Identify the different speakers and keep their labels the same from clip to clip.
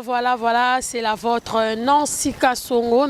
Speaker 1: voilà, c'est la vôtre Nancy Kasongo,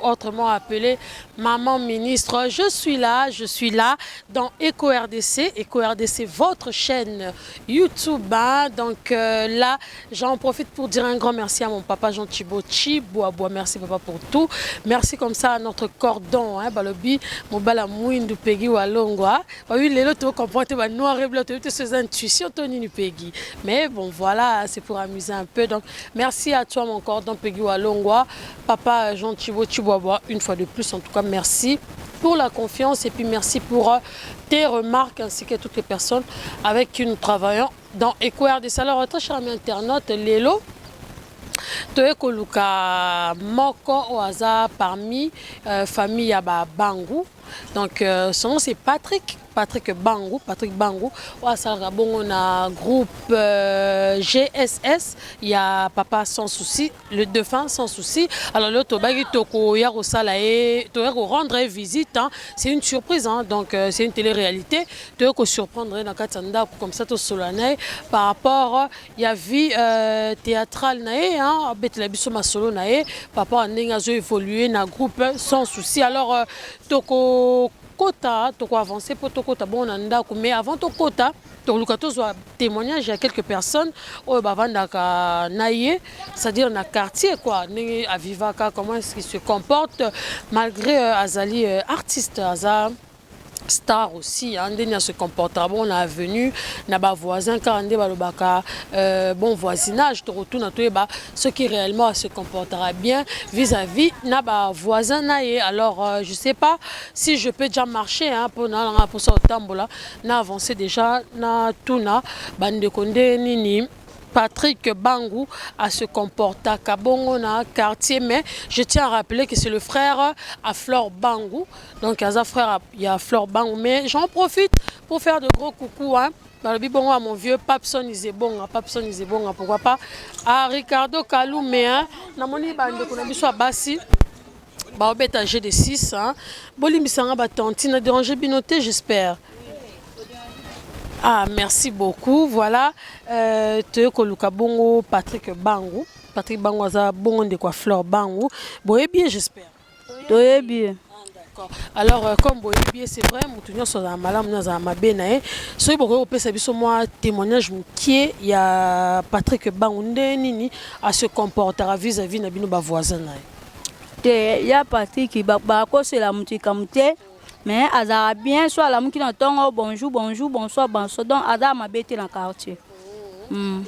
Speaker 1: autrement appelée Maman Ministre. Je suis là dans Eco RDC, votre chaîne YouTube. Hein. Donc là, j'en profite pour dire un grand merci à mon papa Jean Thibaut Chiboua. Merci papa pour tout. Merci comme ça à notre cordon, hein, balobi, mon balamouine du Peggy Walongwa. Oui, les autres comprennent ba noir et blanc, toutes ces intuitions Tony du Peggy. Mais bon, voilà, c'est pour amuser un peu. Donc merci à toi mon cordon Peggy Walongwa, papa Jean Thibaut Chiboua. Une fois de plus, en tout cas, merci pour la confiance et puis merci pour tes remarques ainsi que toutes les personnes avec qui nous travaillons dans Eco RDC. Alors, très chers amis internautes, Lélo, Toeko Luka Moko Oaza parmi famille Yaba Bangou. Donc, son nom c'est Patrick Bangou. On a groupe GSS. Il y a Papa Sans Souci, le défunt Sans Souci. Alors, le Tobagi Toko Yarosalae, Toeko rendre visite. Hein. C'est une surprise, hein. Donc c'est une télé-réalité. Toeko surprendre dans Katanda comme ça, tout solennel. Par rapport, il y a vie théâtrale, hein. Betelabiso Masolo, par rapport à Nengazo évolué dans groupe Sans Souci. Alors, Toko Kota, Toko avancé pour Toko Tabon, mais avant Toko Kota, Toko soit témoignage, il y a quelques personnes au Bavandaka Naye, c'est-à-dire dans le quartier, quoi, à Vivaka, comment est-ce qu'ils se comportent, malgré Azali, artiste, Azali. Star aussi, hein, se comportera bon, on a venu, na ba voisin car bon voisinage, to retourne à ce qui réellement se comportera bien vis-à-vis na ba voisin naé. Alors je sais pas si je peux déjà marcher hein, pour ça au tambola, na avancer déjà na tuna bande konde nini. Patrick Bangou à se comporter à Kabongo na quartier, mais je tiens à rappeler que c'est le frère à Flore Bangou. Donc à frère il y a Flore Bangou, mais j'en profite pour faire de gros coucou hein. Bon à mon vieux Papson Isebonga, pourquoi pas à Ricardo Kaloumé hein. Na moni bande ko na biso basi. Ba obeta G6 hein. Bolimisanga ba tantine déranger binoté j'espère. Ah, merci beaucoup. Voilà, Teko Lukabongo, Patrick Bangou. Patrick Bangou a bon de quoi Flore Bangou. Boye bien, j'espère.
Speaker 2: Boye bien.
Speaker 1: D'accord. Alors, comme boye bien, c'est vrai, nous sommes dans malam, nous sommes dans benae. Ce qui est peut être moi témoignage qui il y a Patrick Bangou nini à se comporter vis-à-vis de nos voisins.
Speaker 2: Il y a Patrick qui va c'est la mutikamte. Mais Azara bien soit la mouki n'entend bonjour, bonsoir. Donc Azara m'a bêté dans le quartier.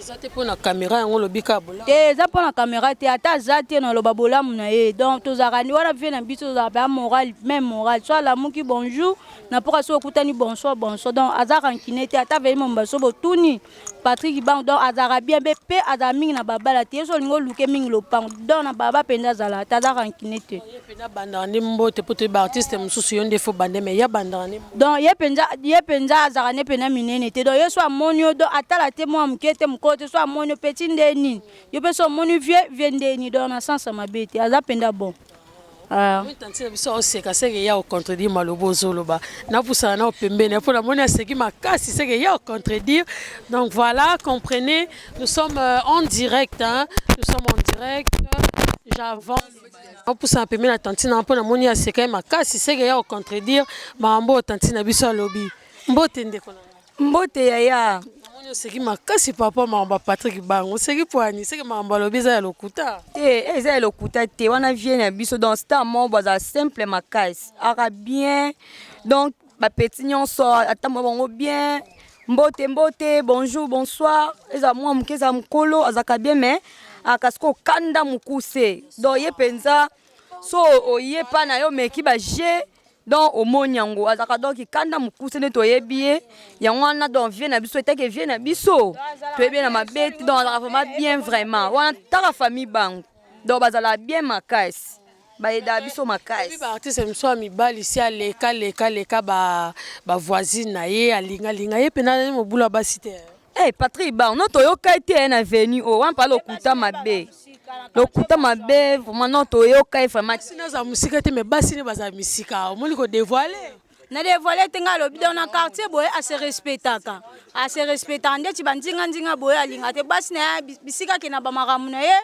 Speaker 1: Ça pour la caméra, on le bicabola.
Speaker 2: Ça pour la caméra, théâtre zaté dans le babola mounaye. Donc tous arani voilà vient un biso d'abord moral, même moral. Soit la mouki bonjour, n'a pas soit écoutani bonsoir. Donc Azara qui théâtre avec mon baso botuni. Patrick Bang donc Azara bien bépé Azara ming na baba la tieso lingo luke ming lo pang donc na baba penda zala Azara qui n'était.
Speaker 1: Penda bandani mbote pour te artiste mususu yonde fo bande mais ya bandani.
Speaker 2: Donc ye penza Azara ne pena minene te donc ye soit monio donc atala te moi mkete mkote soit monio petit ndeni yo pe so monio vieux ndeni donc na sens ma bête Azara penda bon.
Speaker 1: Oui, tant que ça c'est que c'est qu'il y a au contredire malobozo loba. Na poussa na opembene pour la monnaie c'est qui ma casse c'est qu'il y a au contredire. Donc voilà, comprenez, nous sommes en direct hein. Nous sommes en direct. J'avance. On pousse un peu la tantine pour la monnaie c'est quand ma casse c'est qu'il y a au contredire. Mambo tantine biso lobby. Mbote ndeko na.
Speaker 2: Mbote ya.
Speaker 1: C'est qui m'a cassé papa m'a Patrick Bangou c'est qui pour ani c'est que m'a balobi za lokuta
Speaker 2: eza lokuta te wana vient biso dans star mon baza simple ma casse arabien donc ba petit nyonso atamo bango bien mbote bonjour bonsoir eza moi mukeza mkolo azaka bien mais akasko kanda mukuse donc ye penza so oye pa na yo meki ba je donc au monyango azaka donc kanda mukuse ne toyebi yango wana donc vient na biso etake vient na biso toyebi na mabeti donc azaka vraiment bien vraiment wana ta famille bang donc bazala bien makasi ba eda biso makasi
Speaker 1: ba artiste mso mibali si aleka ba voisine na ye alinga ye pena mobula basite
Speaker 2: Patrick Bang no toyoka ete na venu o wan pa lokuta mabe vraiment no toyoka vraiment
Speaker 1: sina za musika te mais basi ne baza misika omoni ko dévoiler
Speaker 2: na dévoilé tenga lobi dans un quartier boy à se respecter à se respecter ndeti bandinga ndinga boy alinga te basi na bisika ke na bamaramu na ye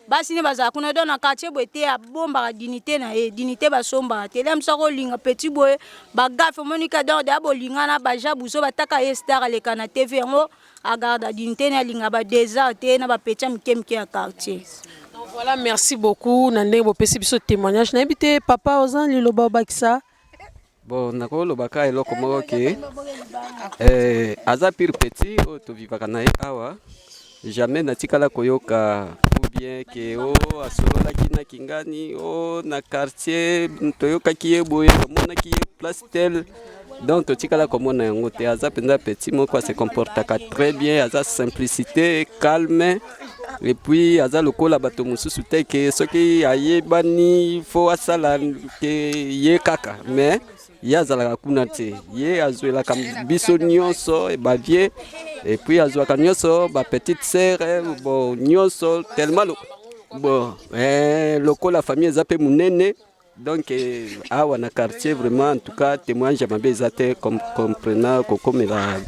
Speaker 2: basi ne baza kuna dans un quartier boy te a bomba dignité na ye dignité basomba te lem sako linga petit boy bagafe monika dans da bolinga na baja buso bataka ye star le kana TV ngo a garde dignité na linga ba désert na ba petit mkemke à quartier.
Speaker 1: Voilà, merci beaucoup. Nandé bo pesi biso témoignage. Na invité papa Ozan Liloba Bakisa.
Speaker 3: Bon, nakolo baka eloko moko ke aza pire petit o to vivaka na ye awa jamais natikala koyoka ou bien ke o asololaki na kingani o na quartier toyokaki ye boye tomonaki ye place tel donc totikala komona yango te aza mpenza petit moko se comportaka très bien aza simplicité calme et puis aza lokola bato mosusu te ke soki ayebani fo asala ke ye kaka mais ye azalaka kuna te ye azwelaka biso nyonso ebavie et puis azwaka nyonso bapetite sere bon nyonso tellement bon lokola famille eza mpe monene donc awa na quartier vraiment en tout cas témoignage mabe eza te comprenant kokomela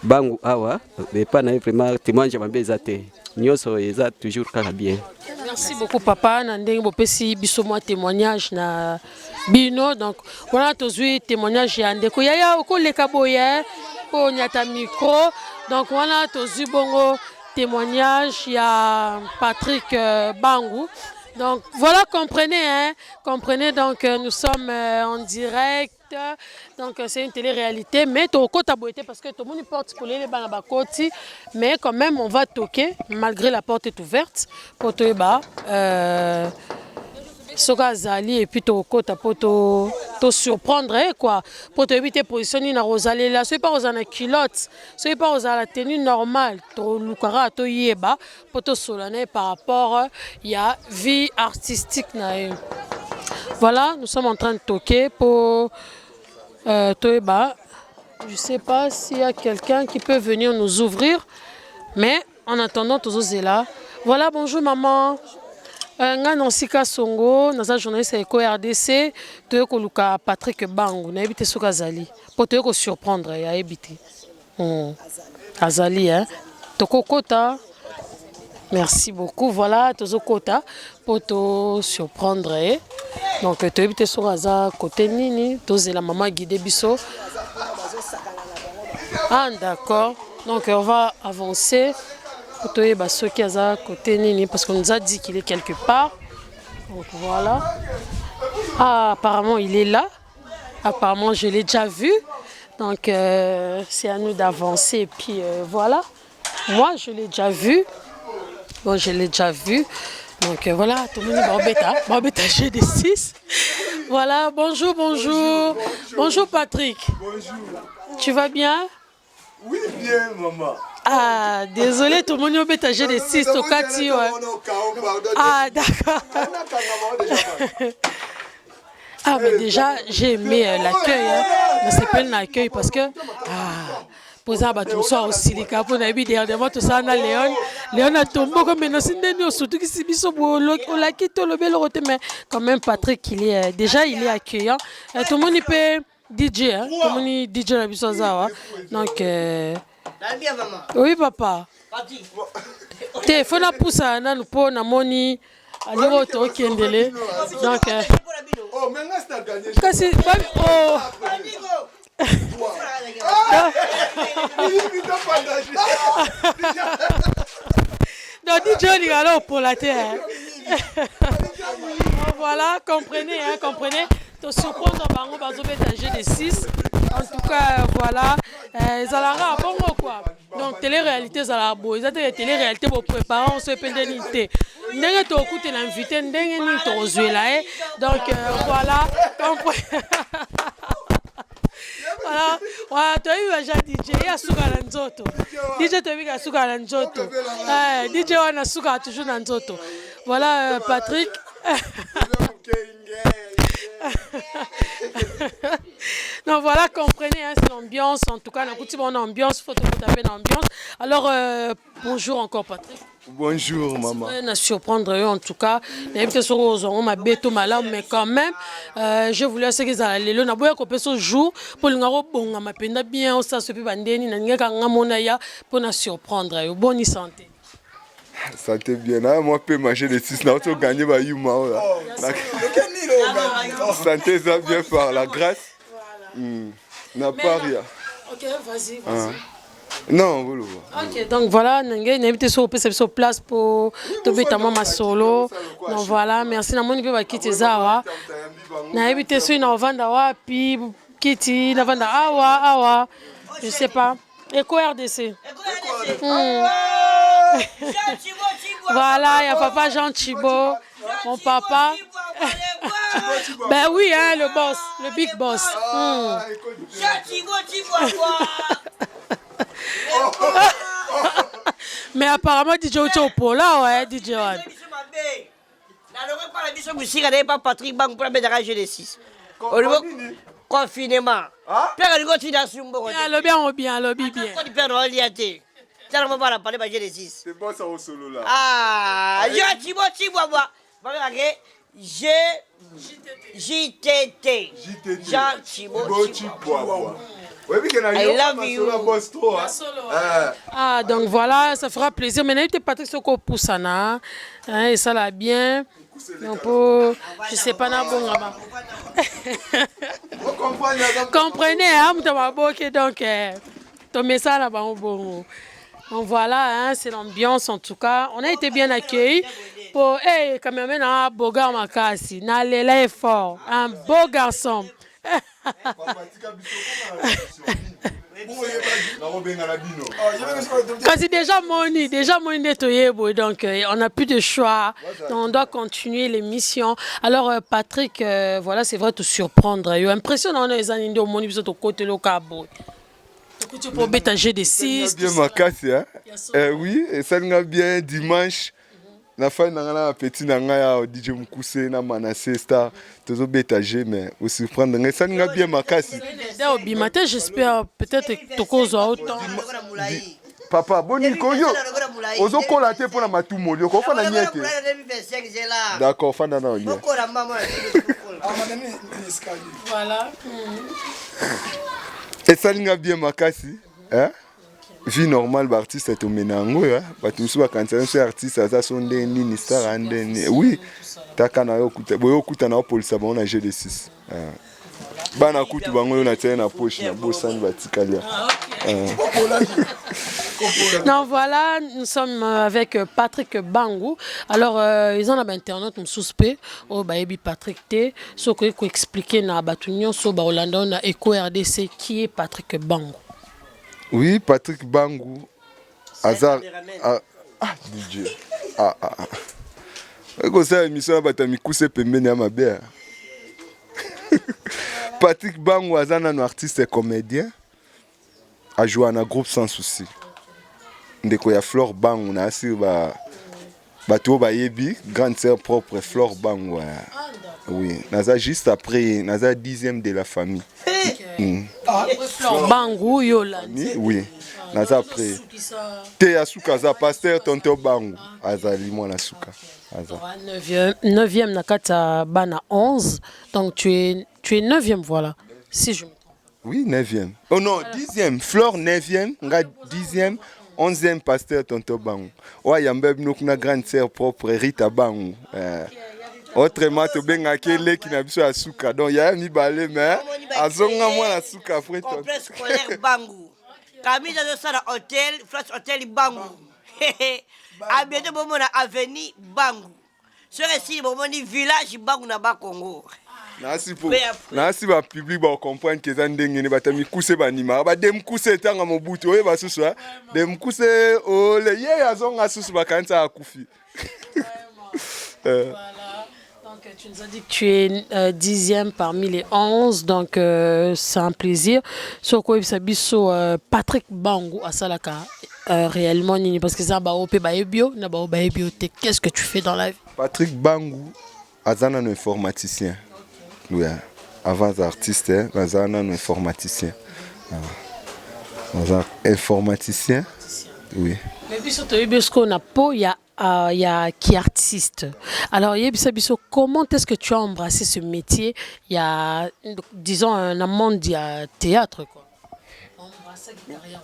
Speaker 3: bangu awa epa na ye vraiment témoignage mabe eza te nyonso eza toujours kaka bien.
Speaker 1: Merci beaucoup papa na ndenge bopesi biso mwa témoignage na bino donc voilà tozwi témoignage ya ndeko yaya okoleka boye po nyata micro donc voilà tozwi bongo témoignage ya Patrick Bangu. Donc voilà, comprenez donc nous sommes en direct, donc c'est une télé-réalité, mais au côté beauté parce que tout le monde porte pour les banabakoti, mais quand même on va toquer malgré la porte est ouverte pour te soka zali et puis au côté pour te surprendre quoi, pour te éviter positionner na rosalie là, soyez pas aux en culotte, soyez pas aux à la tenue normale, to lukara to yeba pour te solennel par rapport il y a vie artistique na. Voilà, nous sommes en train de toquer pour Toeba. Je sais pas s'il y a quelqu'un qui peut venir nous ouvrir, mais en attendant tous là. Voilà, bonjour maman. Nga Nansika Songo, naza journaliste Eco RDC, toyo koluka Patrick Bangu, na ebité soka zali. Po toyo ko surprendre ya ebité. Azali hein. Toko kota. Merci beaucoup. Voilà, tozo kota pour te surprendre. Donc toyo ebité soka za côté nini, toze la maman guidé biso. Ah d'accord. Donc on va avancer. Qui a côté Nini parce qu'on nous a dit qu'il est quelque part. Donc voilà. Ah, apparemment il est là. Apparemment je l'ai déjà vu. Donc c'est à nous d'avancer. Et puis voilà. Moi je l'ai déjà vu. Bon, je l'ai déjà vu. Donc voilà, tout le monde est Barbeta G6. Voilà, bonjour, bonjour. Bonjour Patrick.
Speaker 4: Bonjour.
Speaker 1: Tu vas bien?
Speaker 4: Oui, bien maman.
Speaker 1: Ah, désolé, tout le monde est âgé de 6 au 4. Ah, d'accord. Ah, mais déjà, j'ai aimé l'accueil. C'est pas un accueil parce que. Ah, pour ça, tout ça aussi, les capons, on a vu dernièrement tout ça, on a Léon. Léon a tombé comme nous, surtout que c'est biso, on l'a quitté le bel roté, mais quand même, Patrick, il est déjà, il est accueillant. Tout le monde peut DJ, hein. Tout le monde est DJ la biso, donc. Oui papa. Te fona poussa na lupo na moni aliro to kendele. Donc
Speaker 4: oh mais là c'est gagné.
Speaker 1: Kasi oh. Donc DJ il va là pour la terre. Voilà, comprenez hein, comprenez. To surprendre bango bazo betager de 6. En tout cas, voilà, Zalara, bon quoi. Donc, télé-réalité, Zalara, bon, ils ont des télé-réalité pour préparer, on se fait des nités. N'est-ce pas écouter l'invité, n'est-ce pas jouer là, donc voilà. Voilà, voilà, tu as eu un DJ, il y a Souka Lanzoto. DJ, tu as vu qu'il y a Souka Lanzoto. DJ, on a Souka toujours Lanzoto. Voilà, Patrick. Donc voilà, comprenez, hein, c'est l'ambiance. En tout cas, on a une bonne ambiance, il faut taper l'ambiance. Alors, bonjour encore Patrick.
Speaker 4: Bonjour, maman.
Speaker 1: Na surprendre eux en tout cas. Mais quand même, je voulais ce qu'ils allaient le naboya ko peso jour pour l'ingaro bonga mapenda bien au ça se peut bandeni na ngeka ngamona ya pour na surprendre eux. Bonne santé.
Speaker 4: Santé bien. Hein? Moi, je peux manger les 6. Là, on gagner ma yuma. Santé, ça bien par la grâce. N'a pas rien.
Speaker 1: Ok, vas-y.
Speaker 4: Non, vous le voyez.
Speaker 1: Ok, donc voilà, nous avons invité sur place pour te mettre ma solo. Donc voilà, merci. Nous avons quitté Zawa. Nous avons invité sur une vanda wapi, Kitty, na vanda awa, je sais pas. Eco RDC. Voilà, il y a papa Jean Thibault, mon papa. Ben oui, hein, le boss, le big boss. Mais apparemment DJ Ochopo là ouais DJ One.
Speaker 5: Pas Patrick Bang pour la médaille de 6. Confinement.
Speaker 4: C'est bon ça au solo là.
Speaker 5: Ah, JTT. Jean Thibault. I love you.
Speaker 1: Ah, donc voilà, ça fera plaisir. Maintenant, il Patrick Soko Poussana. Et ça l'a bien. Donc, je sais pas, comprenez, hein, donc, ton message là-bas, bon. Donc voilà, hein, c'est l'ambiance en tout cas. On a été bien accueillis. Pour, hey, quand même, un beau gars, Makasi. Nalela est fort. Un beau garçon. Quand c'est déjà moni nettoyé, donc on n'a plus de choix, donc on doit continuer l'émission. Alors Patrick, voilà, c'est vrai te surprendre. Impressionnant les années de moni de côté le cabo. Tu peux bétager des 6.
Speaker 4: Bien ma casse, hein? Oui, et ça nous bien dimanche. Na fin na petit na ngaya DJ Mukuse na Manassé Star tozo bétager mais aussi prendre ça nga bien makasi.
Speaker 1: Au matin j'espère peut-être tokozo autant.
Speaker 4: Papa boni koyo. Ozo kolater pour na matumo yo ko fana niete. D'accord, fana na yo.
Speaker 1: Voilà.
Speaker 4: Et ça nga bien makasi, hein? Vie normale, l'artiste est au ménango, hein. Tout ça, quand un artiste, ça sont des ministères, oui. T'as qu'à na yokuta, boyokuta na police, on a G6. Bana kutu bango na tena poche na bossani batikalia.
Speaker 1: Non, voilà, nous sommes avec Patrick Bangou. Alors, ils ont un internet, un suspect, au Baébi Patrick T. Ce que je expliquer na Batunion, so ba Hollande na Eco RDC, qui est Patrick Bangou.
Speaker 4: Oui, Patrick Bangou, hasard. Ah, DJ. Comme ça, l'émission va être pembeni à ma belle. Patrick Bangou, hasard, un artiste et comédien, a joué dans un groupe sans souci. Ndeko ya Flore Bangou, na assis bateau bayebi, grande sœur propre Flore Bangou. Oui, naza juste après, naza 10e de la famille.
Speaker 1: Flore Bangou, yola.
Speaker 4: Oui, naza après. Te asuka za pasteur tonto Bangou, azali mwana suka.
Speaker 1: 9e nakata bana 11, donc tu es 9e, voilà. Si je me trompe.
Speaker 4: Oui, 9e. Oh non, 10e, Flore 9e, nga 10e. 11e pasteur tonto Bangou. Ouais, yambeb nous na grande sœur propre Rita Bangou. Autrement, tu benga kele qui n'a pas asuka. Donc, il y a mi balé, mais azonga moi la suka après toi.
Speaker 5: Complexe scolaire Bangou. Camille dans ça hôtel, flash hôtel Bangou. À bientôt bon na avenue Bangou. Sur ici bon ni village Bangou na ba Congo.
Speaker 4: Nasi ba public ba comprendre que ça ndenge ne batami kuse ba nima ba dem kuse tanga mobutu oye ba susu dem kuse o le ye azonga susu ba kanza akufi.
Speaker 1: Voilà. Donc tu nous as dit que tu es 10e parmi les 11, donc c'est un plaisir. Sur quoi il Patrick Bangou à Salaka réellement parce que ça ba opé ba ebio na ba ebio qu'est-ce que tu fais dans la vie?
Speaker 4: Patrick Bangou azana un informaticien. Oui, avant artiste, azana un informaticien. Informaticien Oui.
Speaker 1: Mais biso toyebisko na po il y a qui artiste. Alors yebisa biso comment est-ce que tu as embrassé ce métier il y a disons un monde il y a théâtre quoi. Embrasser carrière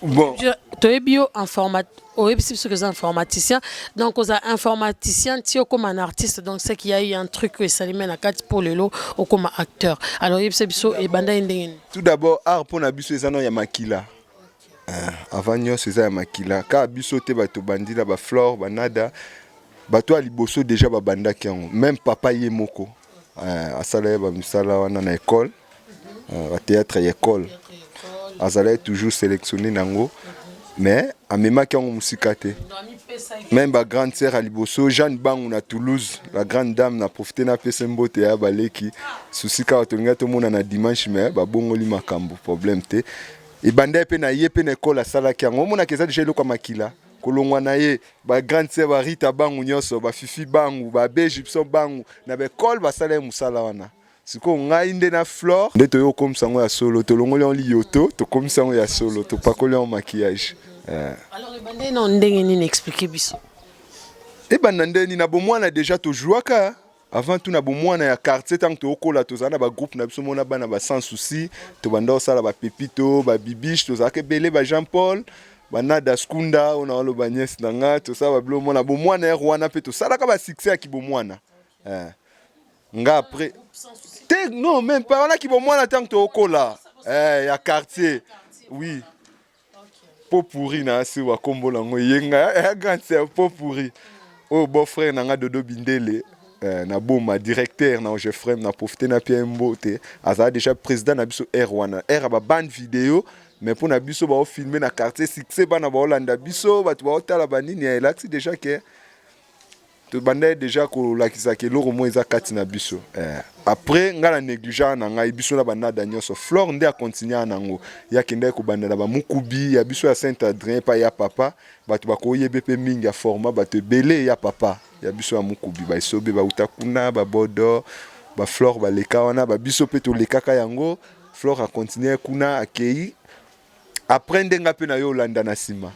Speaker 4: Bon.
Speaker 1: Toyebio informaticien donc aux informaticien tio comme un artiste donc c'est qu'il y a eu un truc que ça lui mène à 4 pour le lot ou comme acteur. Alors yebisa biso et banda ndengeni.
Speaker 4: Tout d'abord art pour na biso ezano ya makila. Avant nyonso eza ya makila ka biso te bato bandila ba flore banada bato aliboso déjà babandaki yango même papa ye moko asala ba misala wana na école ba théâtre ya école azala toujours sélectionné nango mais amemaki yango musika te même ba grande sœur aliboso Jeanne Bangu na Toulouse la grande dame na profité na pese mbote ya baleki susika otolinga to mona na dimanche mais ba bongoli makambo problème te et bande pe na ye pe na école asala ki yango mona keza déjà eloko makila kolongwa na ye ba grande sœur ba Rita Bangu nyonso ba Fifi Bangu ba Bégipson Bangu na ba école basala musala wana siko ngai nde na flore nde toyo komisa yango ya solo tolongoli on liyoto to komisa yango ya solo to pakoli en maquillage.
Speaker 1: Alors bande non ndenge nini expliquer biso
Speaker 4: e banda ndeni na bomwana déjà to jouaka avant tout na bomwana ya quartier tant to okola to zana ba groupe na biso mona bana ba sans souci to banda osala ba pepito ba bibiche to zaka belé ba Jean Paul bana daskunda ona lo banyes nanga to sa ba blo mona bomwana ya Rwanda pe to sala ka ba succès ya kibomwana nga après te non même pas on a kibomwana tant to okola ya quartier oui po pourri na si wa kombola ngo yenga ya grand sœur po pourri oh beau frère nanga Dodo Bindele na boma directeur na je frère na profité na Pierre Mbote aza déjà président na biso R1 R ba bande vidéo mais pour na biso ba filmer na quartier succès bana ba Hollanda biso ba tu ba otala banini ya laxi déjà que to banda déjà ko lakisa ke loro mo eza kati na biso après ngala négligeant na ngai biso na bana danyoso flore nde a continuer nango ya kende ko banda na ba mukubi ya biso ya Saint-Adrien pa ya papa batu ba ko yebe pe mingi ya format batu belé ya papa ya biso ya mukubi ba isobe ba utakuna ba bodo ba flore ba leka wana ba biso pe to lekaka yango flore a continuer kuna akei après ndenga pe na yo Hollanda na sima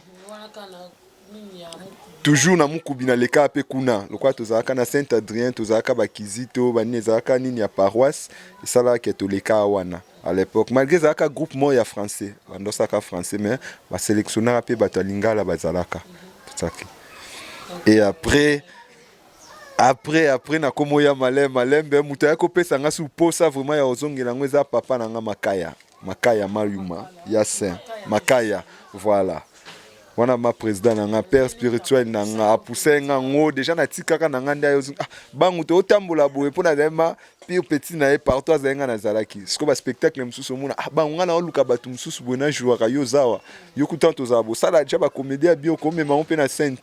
Speaker 4: toujours na mukubi na leka pe kuna lokwa tozaka na Saint-Adrien tozaka ba kizito bani ezaka nini ya paroisse esala ke to leka wana à l'époque malgré zaka groupe mo ya français bandosaka français mais ba sélectionneur pe batalingala bazalaka tsaki et après na komo ya malembe mutaya ko pesa nga su posa vraiment ya ozongela ngo eza papa na nga makaya Mayuma ya saint makaya voilà wana ma président nanga père spirituel nanga apoussé ngo déjà na tikaka nanga nda yo bangu to otambola boye pona dema pire petit na e partout azenga na zalaki siko ba spectacle msusu muna bangu ngana oluka batu msusu bona jouera yo zawa yo kutanto zabo sala déjà ba comédie bio comme ma on pe na scène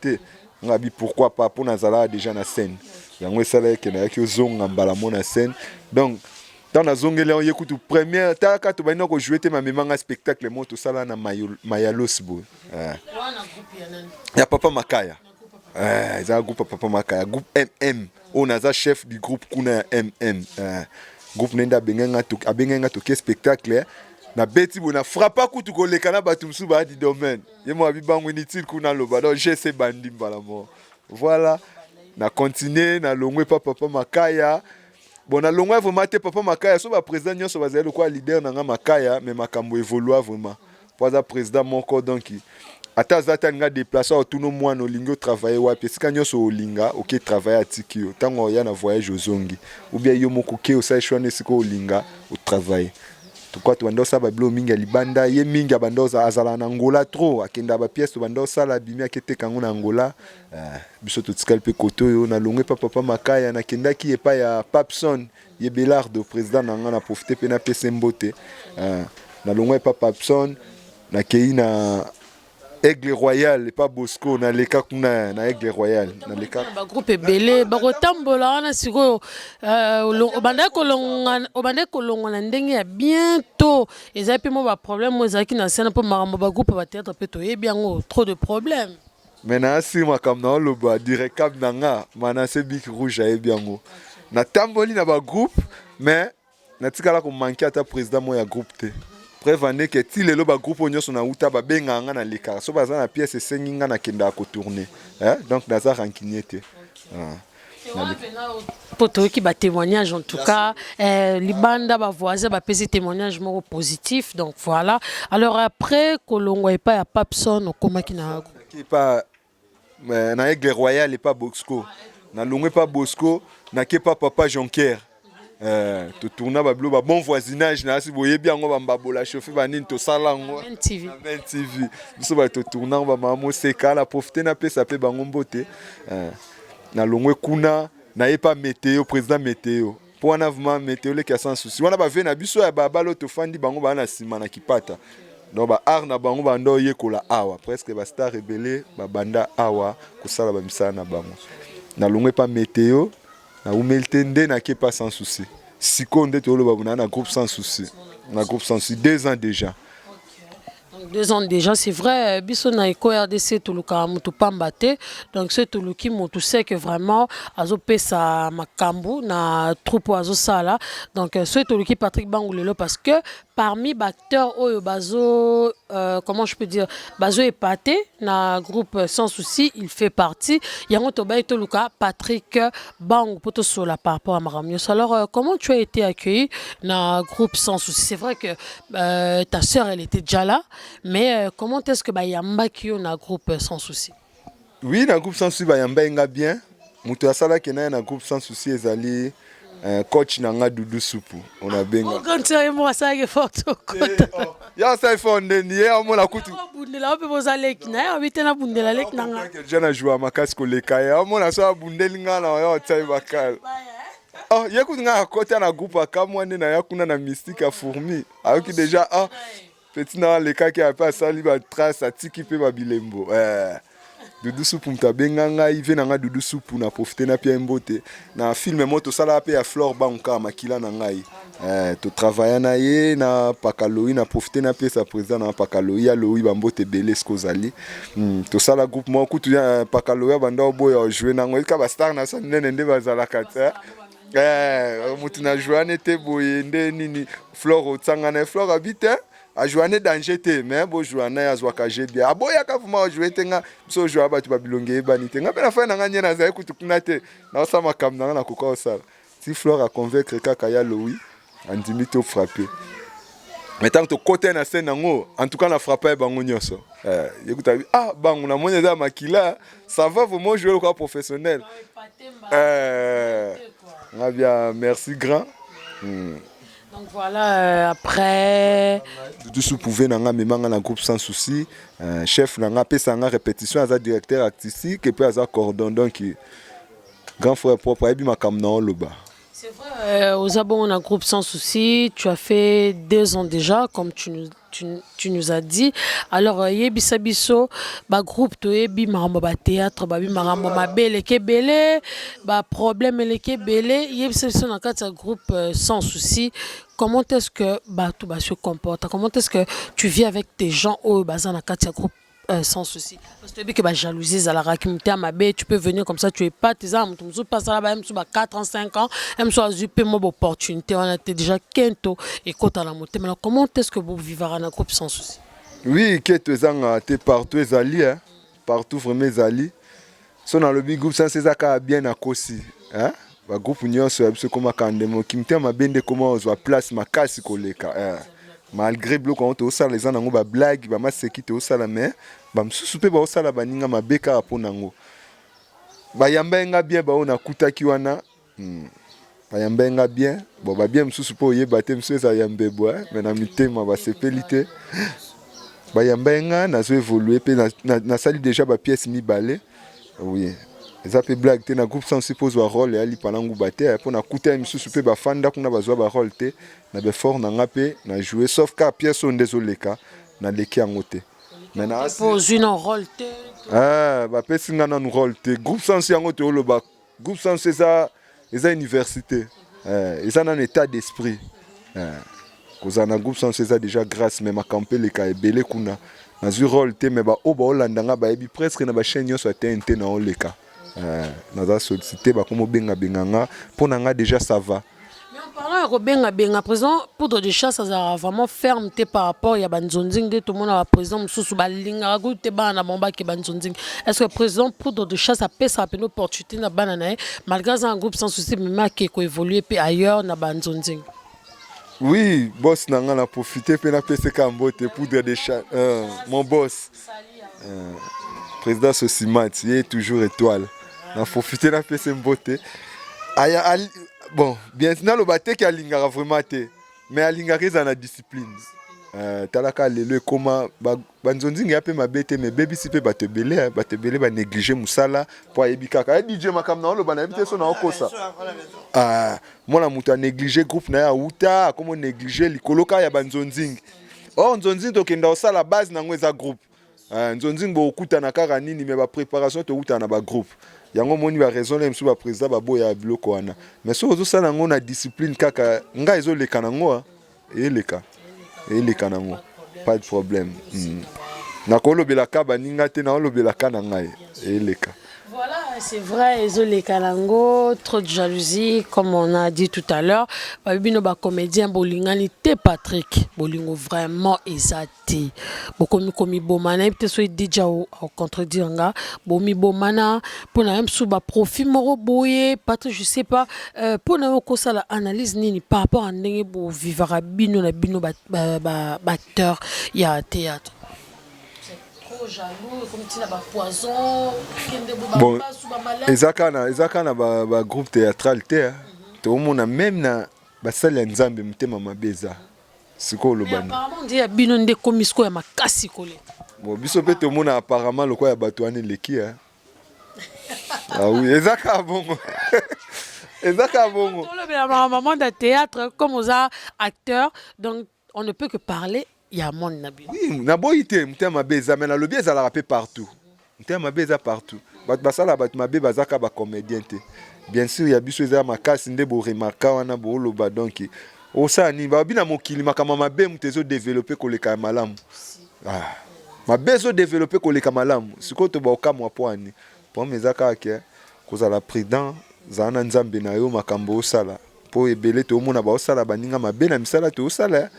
Speaker 4: ngabi pourquoi pas pona zala déjà na scène yango sala ke na yaki ozonga mbala mona scène donc dans la zone là on écoute première taka to baina ko jouer te ma memanga spectacle mo to sala na Mayalos bo ya papa Makaya za groupe papa Makaya groupe MM on a za chef du groupe kuna MM groupe nenda bengenga to spectacle na beti bona frappa kutu ko lekana batu msu ba di domaine yemo abibango inutile kuna loba donc j'ai bandi mbala mo voilà na continuer na longwe papa Makaya. Bon, na longwa vraiment te papa Makaya so ba président nyonso bazali le quoi leader na nga Makaya mais makambo évolua vraiment pour za président moko donc ata zata nga déplacer autono mwana olingo travailler wapi sika nyonso olinga OK travailler atikio tango ya na voyage ozongi ou bien yo moko ke osai shwane siko olinga au travail to quoi to bandosa ba blo mingi libanda ye mingi bandosa azala na Angola trop akenda ba pièce to bandosa la bimi akete kango na Angola biso to tikal pe koto yo na longwe papa Makaya na kenda ki epa ya Papson ye Belardo président na nga na profiter pe na pese mbote na longwe papa Papson na kei na Aigle Royal et pas Bosco na leka kuna na Aigle Royal na leka
Speaker 1: ba groupe belé ba kotambola wana siko obanda ko longa na ndenge ya bientôt ezapi mo ba problème ezaki na scène pour makambo ba groupe ba théâtre pe to yebiango trop de problèmes
Speaker 4: maintenant si makam na lo ba direct cap nanga mana se big rouge yebiango na tamboli na ba groupe mais na tikala ko manquer ata président mo ya groupe te preuve ane ke ti lelo ba groupe nyonso na uta ba benga nga na leka so baza na pièce esengi nga na kenda ko tourner donc naza rancunier te
Speaker 1: Poto qui ba témoignage en tout cas libanda ba voisin ba pesi témoignage moko positif donc voilà alors après kolongo et pas ya Papson comment qui na
Speaker 4: pas na Aigle Royal et pas Bosco na longwe pas Bosco na ke pas papa Jonker to tourna ba blo ba bon voisinage na si boye bien ngo ba mbabola chauffer ba nini to sala ngo ben TV so ba to tourna ba mamo seka la profiter na pesa pe ba ngombote na longwe kuna na ye pas météo président météo pour un avement météo le qui sans souci wana ba ve na biso ya ba balo to fandi bango ba na sima na kipata donc ba art na bango ba ndo yekola awa presque ba star rebelle ba banda awa kusala ba misana na bango na longwe pas météo na umeltende na ke pas sans souci sikonde to lo ba na groupe sans souci na groupe sans souci 2 ans déjà.
Speaker 1: 2 ans déjà, c'est vrai, biso na EcoRDC tout le cas mutu pambate donc c'est tout le qui mutu sait que vraiment azo pesa makambu na troupe azo sala donc c'est tout le qui Patrick Bangulelo parce que parmi acteurs oyo bazo comment je peux dire bazo épaté na groupe sans souci il fait partie yango to bay tout le cas Patrick Bang poto sola par rapport à Maramios alors comment tu as été accueilli na groupe sans souci c'est vrai que ta sœur elle était déjà là mais comment est-ce que Bayamba qui on a groupe sans souci?
Speaker 4: Oui, dans groupe sans souci Bayamba inga bien. Mutu asala kena na groupe sans souci ezali coach nanga Doudou Supu. On a benga.
Speaker 1: Quand c'est moi ça que photo.
Speaker 4: Ya ça fonde ni ya mo la kutu.
Speaker 1: Bundela ope bozale kina habite na bundela lek nanga.
Speaker 4: Jana joua makasi ko lekaya. Mo na so bundeli nga na yo tsai bakal. Oh, yeku nga kota na groupe akamwande na yakuna na mystique à fourmi. Ayoki déjà petit na le cas qui a pas sali ba trace atiki pe ba bilembo Doudou Supu mtabenganga ive nanga Doudou Supu na profiter na pia mbote na film moto sala pe ya Flore Banka makila na ngai to travailler na ye na Pakaloyi na profiter na pia sa président na Pakaloyi ya Loyi ba mbote belé skozali to sala groupe mo kutu ya Pakaloyi banda boya jouer nango ka ba star na sa nene nde bazala kata mutu na joane te boye nde nini Flore otsanga na Flore habite a jouer danger te mais bo jouer na ya zwaka bien aboya ka vuma jouer tenga so jouer ba tu ba bilonge bani tenga pe na fa na nganya na za kutukuna te na sa makam na koka osala si Flore a convaincre kaka ya Loui andimi to frapper mais tant que côté na scène ngo en tout cas na frapper bango nyoso écoute bango na mona za makila ça va vraiment jouer comme professionnel bien merci grand.
Speaker 1: Donc voilà, après...
Speaker 4: Doudou Supu pouvait nanga memanga na groupe sans souci. Chef nanga pesa nga répétition à directeur artistique et puis à cordon donc grand frère propre et makam na loba.
Speaker 1: C'est vrai, aux abonnés on a groupe sans souci, tu as fait 2 ans déjà comme tu nous as dit. Alors yebi sabiso ba groupe to yebi maramba ba théâtre ba bi maramba ma belle ke belé ba problème le ke belé yebi sabiso na kata groupe sans souci. Comment est-ce que tout se comporte? Comment est-ce que tu vis avec tes gens au bazana kata groupe sans souci? Parce que tu as jalousie à la rakimité à ma belle, tu peux venir comme ça, tu es pas tes âmes, tu passes là-bas, même sur 4 ans, 5 ans, même sur une opportunité, on a déjà quinto et côté à la montée. Mais comment est-ce que vous vivez dans un groupe sans souci?
Speaker 4: Oui, que tu es partout, Zali, partout vraiment Zali. Si on a le big groupe sans c'est ça bien à Kosi, hein? Le groupe union sur comme Kandemo, qui me tient ma bende comment on se place ma casse koleka. Malgré bloc on te ça les gens n'ont pas blague ba maseki te osala mais ba msusupe ba osala baninga mabeka aponango ba yambenga bien ba ona kutaki wana ba yambenga bien bon ba bien msusupe oyeba te msusu za yambebo mais na mitema ba sepelite ba yambenga na zo évoluer pe na sali déjà ba pièce mi balé oui ça peut blague te na groupe sans suppose wa rôle ali palangu baté pour na kuta msusupe ba fanda kuna bazwa ba rôle te na be fort na ngape na jouer sauf ka pièce on désolé ka na leki yango te maintenant
Speaker 1: pose une rôle te
Speaker 4: ba pesi nga na rôle te groupe sans yango te lo ba groupe sans ça eza université eza na état d'esprit koza na groupe sans ça déjà grâce mais ma campé le ka ebele kuna na zu rôle te mais ba o ba olandanga ba ebi presque na ba chaîne yo so TNT na o leka naza sollicité ba comme benga benganga pour nanga déjà ça va.
Speaker 1: Mais en parlant na ko benga président poudre de chasse ça vraiment ferme par rapport à banzonzing de tout le monde à président mususu balinga ko te bana bomba ke banzonzing. Est-ce que président poudre de chasse a pesa une opportunité na banana malgré un groupe sans souci mais qui ko évoluer puis ailleurs na banzonzing?
Speaker 4: Oui, boss n'a pas profité pour PCK Mbote poudre de chasse. Mon boss, président Sosimat, il est toujours étoile. On a profité de PCK Mbote. Bon, bien sûr, le bâté qui a l'ingara vraiment été, mais à l'ingara ils ont la discipline. Talaka lelo comment banzonzi ngape mabete mais baby sipe batebele ba négliger musala pour ebika ka DJ makam na lo bana ebite so na okosa. Moi la muta négliger groupe na ya uta comme négliger likoloka ya banzonzi. Or nzonzi to kenda osala base na ngweza groupe. Nzonzi bo okuta na kaka nini mais ba préparation to uta na ba groupe. Yango moni ba raison le msu ba président ba boya biloko wana. Mais so zo sala ngo na discipline kaka nga ezo leka nango eleka. Eleka nango. Pas de problème. Nakolo belaka baninga te na lo belaka na ngai eleka.
Speaker 1: Voilà, c'est vrai, Ezole Kalango, trop de jalousie, comme on a dit tout à l'heure. Babino ba comédien bolingani te Patrick, bolingo vraiment exaté. Bokomi komi bomana, peut-être soit déjà au contredire nga, bomi bomana, pour na même sous ba profil moro boye, Patrick je sais pas, pour na ko ça la analyse nini par rapport à ndenge bo vivara bino na bino ba acteur il y a théâtre.
Speaker 4: Bon, ezakana ba groupe théâtral te to mona même na ba salle nzambe mutema mabeza siko lobani
Speaker 1: apparemment dit ya bino nde komisko ya makasi kole
Speaker 4: bon biso pe to mona apparemment lokwa ya bato ane leki ah oui ezaka bongo ezaka bongo
Speaker 1: to le maman de théâtre comme aux acteurs donc on ne peut que parler. Il y a mon nabi.
Speaker 4: Oui, naboité, m'te mabeza, mais na lobby ça la rappé partout. M'te mabeza partout. Bat basala bat mabe bazaka ba comédien te. Bien sûr, il y a biso za makasi nde bo remarka wana bo loba donc o sa ni ba bina mokili makama mabe mtezo développer koleka malamu. Ah. Mabe zo développer koleka malamu. Siko to ba okamwa poani. Pour mezaka ke kozala prudent zana nzambe na yo makambo osala. Po ebele to mona ba osala baninga mabe na misala to osala.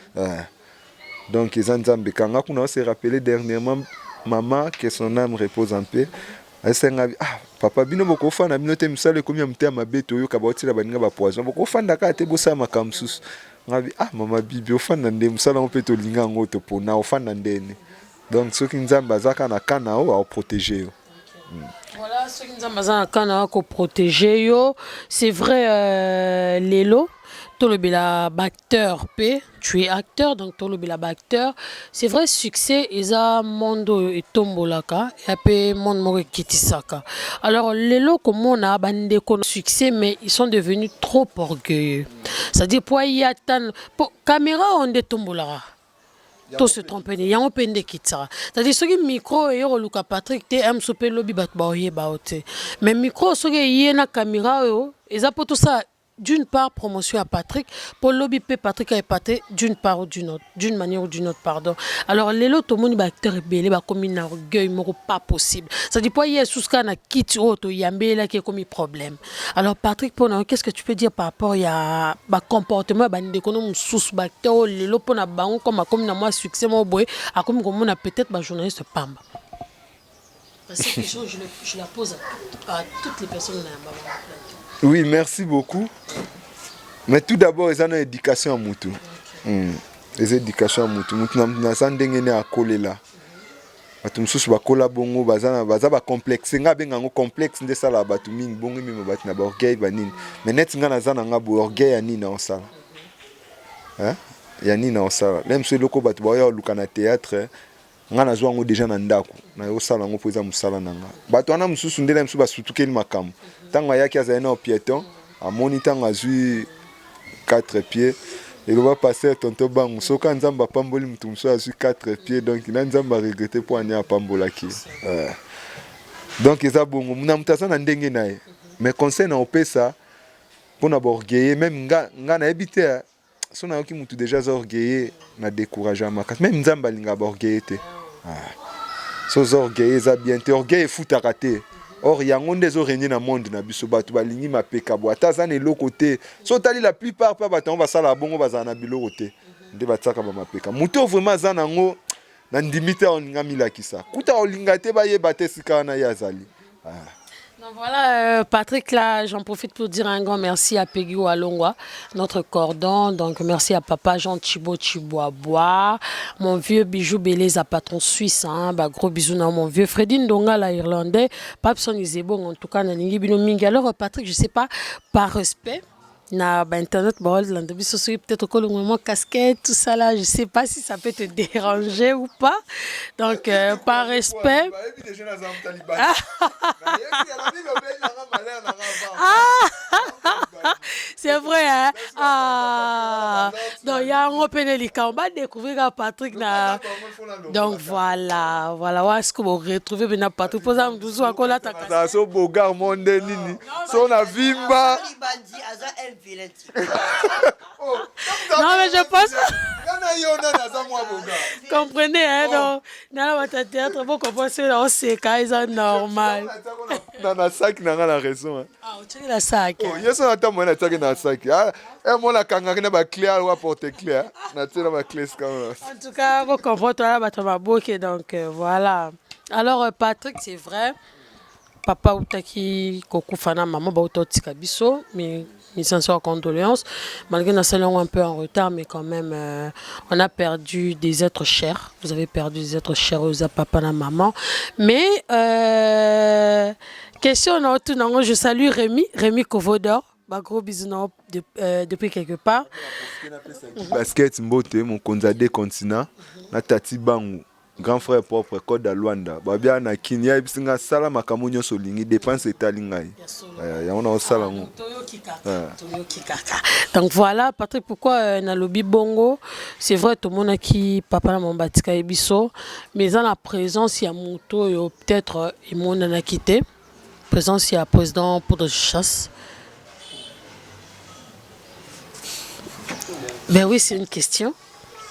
Speaker 4: Donc, ils ont dit qu'on s'est rappelé dernièrement, maman, que son âme repose en paix. Elle s'est dit, papa, bino boko fan, bino te misale komi amte amabe to yo kaboti la baninga ba poison. Boko fan daka te bosa makamsus. Ngabi mama bibi ofan nande misala on peut to linga ngoto pona ofan nande. Donc, ceux qui nous bazaka na kana o a protéger.
Speaker 1: Voilà, ceux qui nous bazaka na kana ko protéger yo. C'est vrai Lelo tout le bila acteur P, tu es acteur donc tout le bila acteur. C'est vrai succès isa mondo et tombolaka et après monde mo kitisaka. Alors les lots comme on a bandé qu'on succès mais ils sont devenus trop orgueilleux. C'est-à-dire pour y attendre pour caméra on de tombolaka. Tout se trompe ni yango pende kitsa. C'est-à-dire ce qui micro et Luka Patrick te am sope lobby bat baoye baote. Mais micro ce qui yena caméra yo isa pour tout ça. D'une part, promotion à Patrick, pour lobby Patrick a épaté d'une part ou d'une autre, d'une manière ou d'une autre, pardon. Alors, les lots, tout le monde acteur est belé, comme un orgueil, pas possible. Ça dit pas, il y a sous ce qu'on a quitté, il y a un bel qui a commis problème. Alors, Patrick, qu'est-ce que tu peux dire par rapport à un comportement, à un économie sous acteur, les lots, pour un baron, comme un succès, à comme on a peut-être un journaliste Pamba. Cette question, je la pose à toutes les personnes dans la plateau.
Speaker 4: Oui, merci beaucoup. Mais tout d'abord, ils ont une éducation à Moutou. Les éducations à Moutou. Moutou n'a pas d'engagement à coller là. Batu mususu bakola bongo baza ba complexe nga benga ngo complexe nde sala batu mingi bongo mimi batu na ba orgueil banini. Mais net nga na zana nga bo orgueil ya nini na osala. Hein? Ya nini na osala. Même ce loko batu ba ya luka na théâtre nga na zwa ngo déjà na ndako. Na yo sala ngo poza musala nanga. Batu ana mususu ndela mususu basutukeli makamu. Tango yaki azana au piéton, à monitant azui 4 pieds. Et on va passer tonto bangu. Soka nzamba pamboli mutumso azui 4 pieds. Donc il a nzamba regretté pour aller à pambolaki. Donc ils a bongo. Muna mutasa na ndenge nae. Mais conseil na opesa pour na orgueiller même nga na habité. So na yoki mutu déjà orgueiller na décourager makas. Même nzamba linga orgueiller te. So orgueiller za bien te orgueil fout à rater. Or yango nde zo régner na monde na biso bato balingi mapeka bo ata za ne lokote so tali la plupart pa bato ba sala bongo bazana na biloko te nde batsaka ba mapeka muto vraiment za nango na ndimite oninga milakisa kuta olinga te ba yeba te sika na yazali.
Speaker 1: Donc voilà, Patrick, là, j'en profite pour dire un grand merci à Peggy Walongwa, notre cordon. Donc merci à papa Jean Thibaut Chiboabois, mon vieux bijou Bélez à patron suisse, hein, bah, gros bisous à mon vieux Freddy Ndonga, la irlandais, Papson Isebo, en tout cas, Naningi Binoming. Alors, Patrick, je sais pas, par respect. Na internet peut-être que le moment casquette tout ça là je sais pas si ça peut te déranger ou pas donc par respect c'est vrai hein donc il y a un open on va découvrir Patrick na donc voilà est-ce que vous retrouvez bien Patrick pour ça nous à quoi là ta
Speaker 4: so bogar monde nini so na vimba.
Speaker 1: Non mais je pense comprenez hein donc dans le théâtre vous comprenez là c'est quand normal
Speaker 4: na sac na la raison
Speaker 1: ah tu la sac
Speaker 4: yeso ata moi na sac na sac moi la kanga na ba clé ou porte clé na tela ba clé
Speaker 1: en tout cas vous comprenez là ba ma bouquet donc voilà alors Patrick c'est vrai papa utaki kokufana maman ba utotika biso mais sincères condoléances malgré notre salon un peu en retard mais quand même on a perdu des êtres chers vous avez perdu des êtres chers aux papa et maman mais question non je salue Rémi Kovodor bah gros bisous depuis quelque part
Speaker 4: basket mbote mon konzade continent na tati bangu grand frère propre Code de Luanda babia na kinya bisinga sala makamunyo solingi dépense etalingai ya on a sala mo
Speaker 1: donc voilà Patrick pourquoi na lobby bongo c'est vrai tout le monde qui papa na mombatika ebiso mais dans la présence il y a moto peut-être il monde na quitté présence il y a président pour de chasse ben oui c'est une question.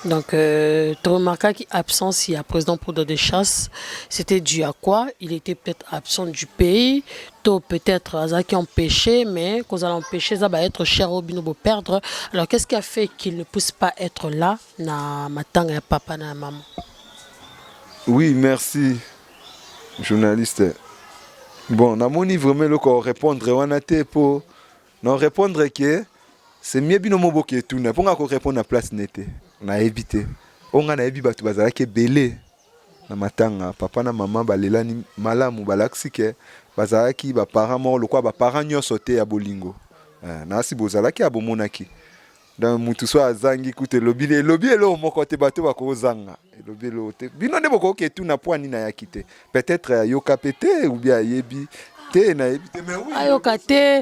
Speaker 1: Donc, tu remarques qu'absence, il y a président pour de chasse, c'était dû à quoi? Il était peut-être absent du pays, peut-être ça qui empêché, mais quand ça l'empêché, ça va être cher au binobo perdre. Alors, qu'est-ce qui a fait qu'il ne puisse pas être là, na matang et papa na maman?
Speaker 4: Oui, merci, journaliste. Bon, na moni vraiment le corps répondre, on a été pour non répondre que c'est mieux binomo boké tout, n'a pas encore répondre à place nette. Na évité on a ebi batu bazala ke belé na matanga papa na maman balelani malamu balaksi ke bazala ki ba parents mort le quoi ba parents nyoso te ya bolingo na si bozala ki abomonaki dans mutu so azangi kute lobi lo moko te batu bako zanga lobi lo te bino ne boko ke tout na poani na yakite peut-être yoka pété ou bien yebi te na évité mais oui
Speaker 1: ayoka te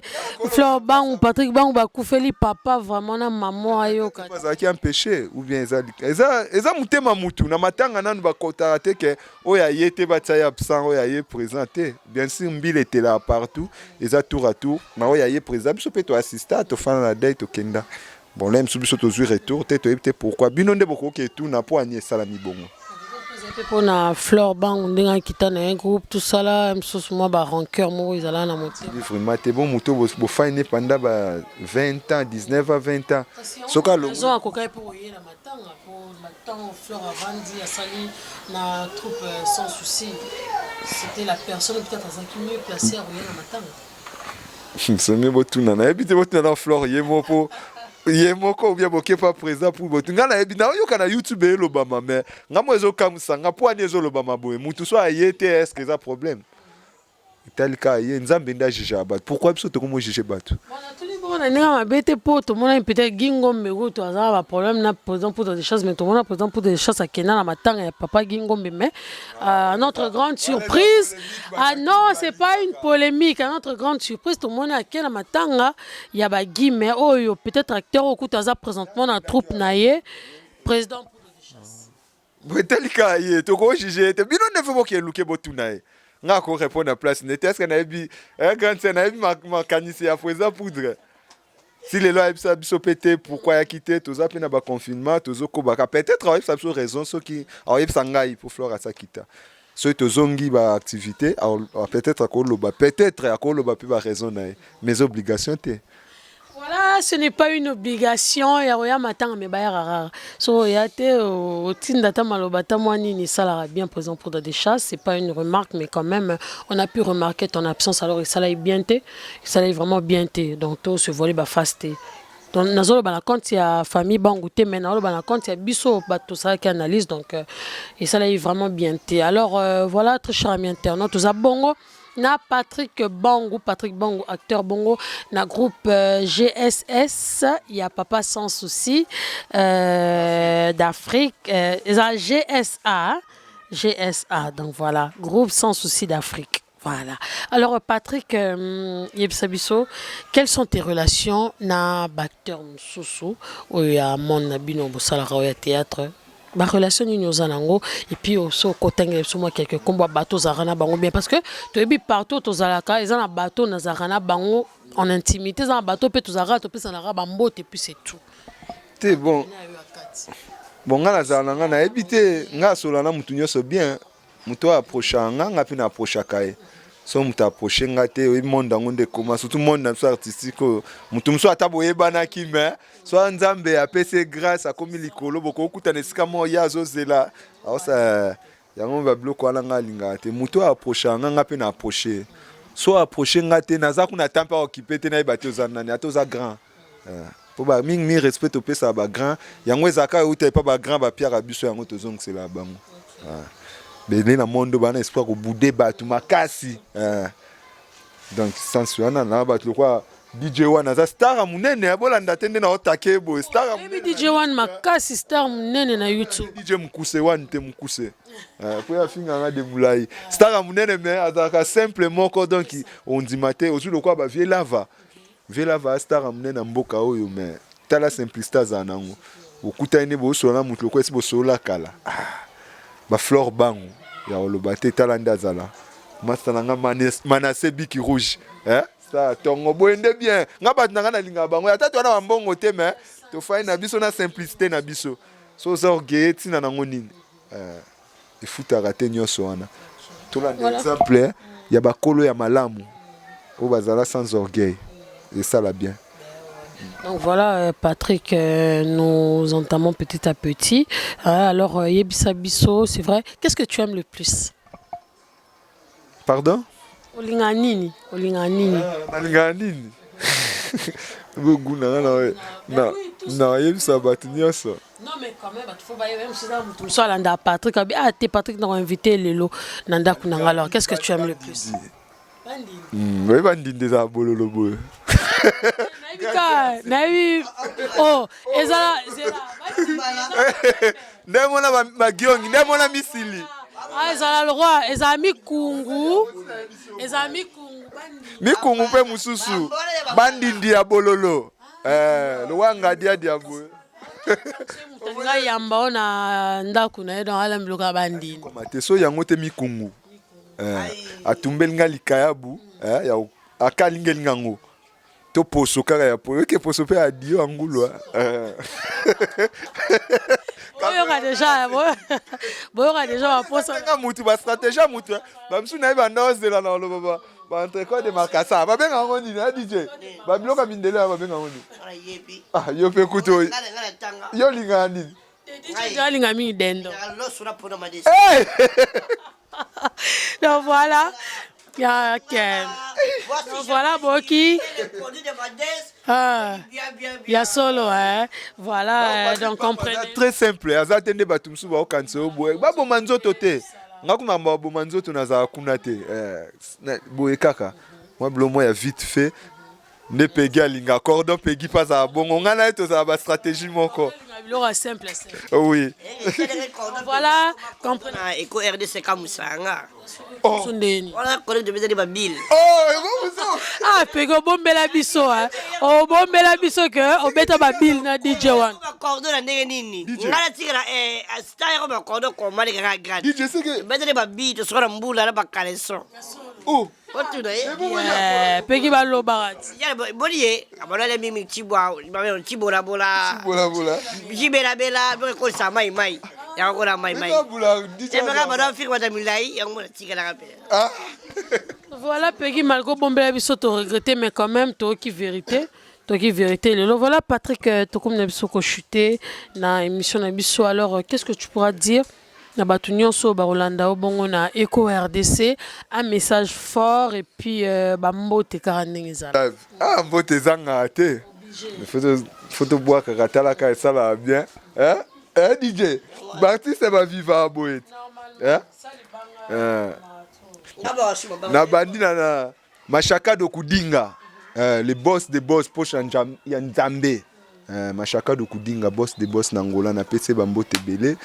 Speaker 1: Fleur Bang ou Patrick Bang ba koufeli papa vraiment na maman ayoka
Speaker 4: bazala ki empêché ou bien eza mutema mutu na matanga nanu ba kota te ke oya yete ba tsaya absent oya ye présenté bien sûr mbile était là partout eza tour à tour na oya ye présent biso pe to assista to fana na date to kenda bon là msu biso to zui retour te to ebite pourquoi bino nde boko ke tout na po ani sala mi bongo
Speaker 1: pour na Fleur Bang on denga kita na un groupe tout ça là mso moi ba rancœur mo izala na moti
Speaker 4: vraiment te bon muto bo fine pendant ba 20 ans 19 à 20 ans soka lo
Speaker 1: zo akokai pour yé na matanga pour matin Fleur avandi a sali na troupe sans souci c'était la personne peut-être qui mieux placée à yé na matanga
Speaker 4: c'est mieux botuna na ebite botuna na Fleur yemo po yemoko ou bien boké pas présent pour botunga na ebi na yoka na YouTube lo bama mais ngamo ezo kamusanga po ani ezo lo bama boye mutu so ayete est-ce que ça problème tel cas y nzambe nda juger bat pourquoi biso to komo juger batu
Speaker 1: on a un bête pour tout le monde peut-être Gingombe ou ça va problème na présent pour des choses mais tout le monde présent pour des choses à Kenya na matanga et papa Gingombe mais à notre grande surprise ah non c'est pas une polémique à notre grande surprise tout le monde à Kenya matanga il y a ba Guy mais oh peut-être acteur au coup ça présentement dans troupe naie président pour des choses
Speaker 4: tel cas y to ko juger te bino ne faut pas luke botunae nga ko répondre à place ne est-ce que na ebi grand c'est na ebi ma kanisi ya président poudre si les lois ça biso pété pourquoi ya quitter tous ça na ba confinement tous ko ba peut-être ça raison ceux qui alors il s'engaille pour Flora ça quitta soki tozongi baactivité peut-être akoloba peut-être akoloba mpe baraison na ye mais obligation te.
Speaker 1: Voilà, ce n'est pas une obligation. Il y a matin mais rare. So il y a au tindata malobata ni ça bien présent pour des chasses. C'est pas une remarque, mais quand même on a pu remarquer ton absence. Alors ça l'a bien été, ça l'a vraiment bien été. Donc tout ce volet ba fasté. Donc nazolo bana compte il y a famille bangoute mais nazolo bana compte il y a biso bato ça qui analyse donc et ça l'a vraiment bien été. Alors voilà très cher ami internaute, tout ça bongo. Na Patrick Bongo, acteur Bongo, na groupe GSS, il y a Papa Sans Souci d'Afrique, GSA, donc voilà, groupe Sans Souci d'Afrique. Voilà. Alors Patrick Yebsabiso, quelles sont tes relations na acteur Soussou ou ya mon nabino bosala théâtre? Ma relation ni nous anango et puis aussi au côté sur moi quelques combats bateaux zarana bango bien parce que tu es partout aux alaka ils ont un bateau na zarana bango en intimité ils ont un bateau peut tous arrêter puis ça n'aura pas mbote et puis c'est tout.
Speaker 4: C'est bon. Bon nga zarana nga na ebité nga solana mutu nyoso bien mutu approcha nga puis na approcha kai. So mutu approcher nga te o monde ngonde comment surtout monde na artistique mutu mso ataboyebana ki mais so nzambe apese grâce akomi likolo boko okutana esika mo ya zozela aosa yango ba bloko ala nga linga te mutu approcha nga pe na approcher so approcher nga te naza kuna tampa occupé te na ibate ozana ni atoza grand po ba mingi respect opesa ba grand yango ezaka uta pa ba grand ba pierre abiso yango tozong c'est là bango bene na mondo bana espoir ko bouder batu makasi donc sans wana na batu quoi DJ One aza star munene abolanda tende na otake bo star
Speaker 1: munene DJ One makasi star munene na YouTube
Speaker 4: DJ mukuse one te mukuse po ya finga nga de mulai star munene mais azaka simplement ko donc on dit matin aujourd'hui quoi ba vie lava star munene mboka oyo mais tala simplicité za nango okutani bo so na mutu ko esi bo so la kala ba fleur bango ya olobate talanda zala mastananga manase biki rouge ça tongo boende bien ngaba nanga linga bango ya tatu na mbongo te mais to fai na biso na simplicité na biso so orgueil tina nango nini il faut arrêter nyoso wana to la exemple ya bakolo ya malamu o bazala sans orgueil et ça la bien.
Speaker 1: Donc voilà, Patrick, nous entamons petit à petit. Alors, Yebisa Bisso, c'est vrai. Qu'est-ce que tu aimes le plus?
Speaker 4: Pardon?
Speaker 1: Olinganini. Olinganini.
Speaker 4: Non, Yebisa Batinias.
Speaker 1: Non, mais quand même, il faut même si tu sois là, Patrick. Ah, t'es Patrick, nous avons invité Lelo. Nanda Kunanga. Alors, qu'est-ce que tu aimes le plus?
Speaker 4: Oui, Bandine des abololo.
Speaker 1: Oh, ezala
Speaker 4: ndemona magiongi ndemona misili
Speaker 1: ezala le roi ezala mikungu
Speaker 4: pe mususu bandindi ya bololo lwanga dia diabo
Speaker 1: nga yamba ona ndaku na edo ala mloka bandindi
Speaker 4: komate so yango te mikungu atumbelinga likayabu ya akalingeli ngango to poso kaka ya po ke poso pe adio angulwa
Speaker 1: boyoka déjà
Speaker 4: poso nga mutu ba stratégie mutu ba msu na ba ndozela na lo baba ba entrecot de makasa ba benga ngo ni na DJ ba bloka mindele ba benga ngo ni yo pe kuto yo linga ni
Speaker 1: DJ linga mi dendo donc voilà. Voilà Boki. Il y a solo hein. Voilà donc comprenez.
Speaker 4: Très simple. Azatende batumsu ba okanso boye. Ba bomanzo tote. Ngakuma ba bomanzo tunaza kunate. Boye kaka. Moi blomo ya vite fait. Ne pegi alinga cordon pegi pas à bongo ngana eto za ba stratégie moko.
Speaker 1: Simple.
Speaker 4: Oui.
Speaker 1: Voilà, comprenez.
Speaker 5: Eko RDC Kamusanga.
Speaker 1: Oh.
Speaker 5: Voilà, collègue de Bézali Babil.
Speaker 1: Ah, pego bombela biso hein. Oh bombela biso que obeta Babil na DJ One.
Speaker 5: Cordon na ndenge nini. Ngala tika star ko cordon ko mali ga grade.
Speaker 4: DJ seke.
Speaker 5: Bézali Babil to sora mbula na bakaleson.
Speaker 4: Oh.
Speaker 1: Pegi balo barati.
Speaker 5: Ya boliye, abona mimi tibwa, ba tibora bola.
Speaker 4: Bola.
Speaker 5: Jibela bela, ko sa mai. yango na mai mai ebaka bana fiki bata milai yango na tika na rappel
Speaker 1: Voilà, Peggy Malgo Bombela biso to regretter, mais quand même, toi qui vérité. Donc, vérité, le voilà, Patrick, tu comme n'as pas chuté dans l'émission Nabiso. Alors, qu'est-ce que tu pourras dire? Na batunion so Barolanda au bon on a Eco RDC, un message fort et puis bambo te karanengezala.
Speaker 4: Ah, mbote zanga te. Faut boire karatala ka ça va bien. Hein? Hein DJ? Baptiste va vivre à Boet. Hein? Na bandi na mashaka do kudinga. Les boss des boss poche ya Nzambe. Mashaka do kudinga boss des boss n'Angola na pese bambote belé.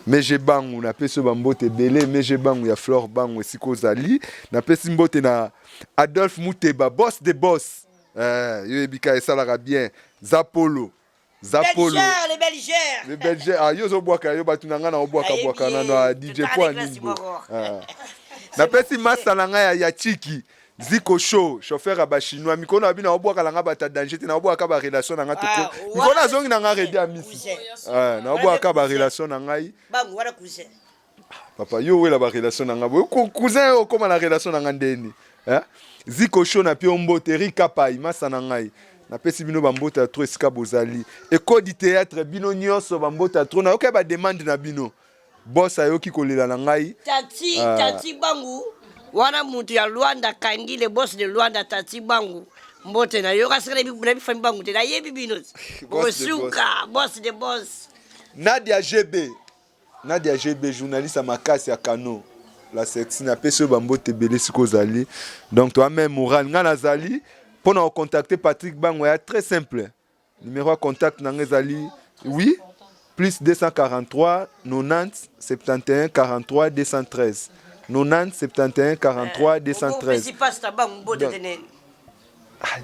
Speaker 4: Mais j'ai bangu na pese bambote belé, mais j'ai bangu ya Flore bangu siko zali na pese mbote na Adolphe Mouteba boss des boss. Yo ebika esalaka bien. Zapolo. Les Belgères. Ah yo zo boaka yo batunanga na boaka na DJ point ningo. Na pese masalanga ya Chiki. Ziko show, chauffeur à chinois, mikono abina oboaka langa bata danger, na oboaka ba relation na ngato ko. Mikono azongi na nga redi amisi. Na oboaka ba relation na ngai.
Speaker 5: Bangu wana cousin.
Speaker 4: Papa yo wela ba relation na nga. Cousin o koma la relation na nga ndeni. Ziko show na pio mbote rikapa imasa na ngai. Na pesi bino bambota trop esika bozali. École du théâtre bino nyonso bambota trop na oka ba demande na bino. Boss ayoki kolela na ngai.
Speaker 5: Tati bangu. Wana mutu ya Luanda kandi le boss de Luanda Tati bangu mbote na yo kasere bi fami bangu te na yebi bino bosuka boss de boss
Speaker 4: Nadia GB journaliste à Makasi à Kano la sexy na peso bambote belé siko zali donc toi même moral ngana zali pour nous contacter Patrick Bango est très simple numéro de contact na ngezali oui plus 243 90 71 43 213 90 71 43 213.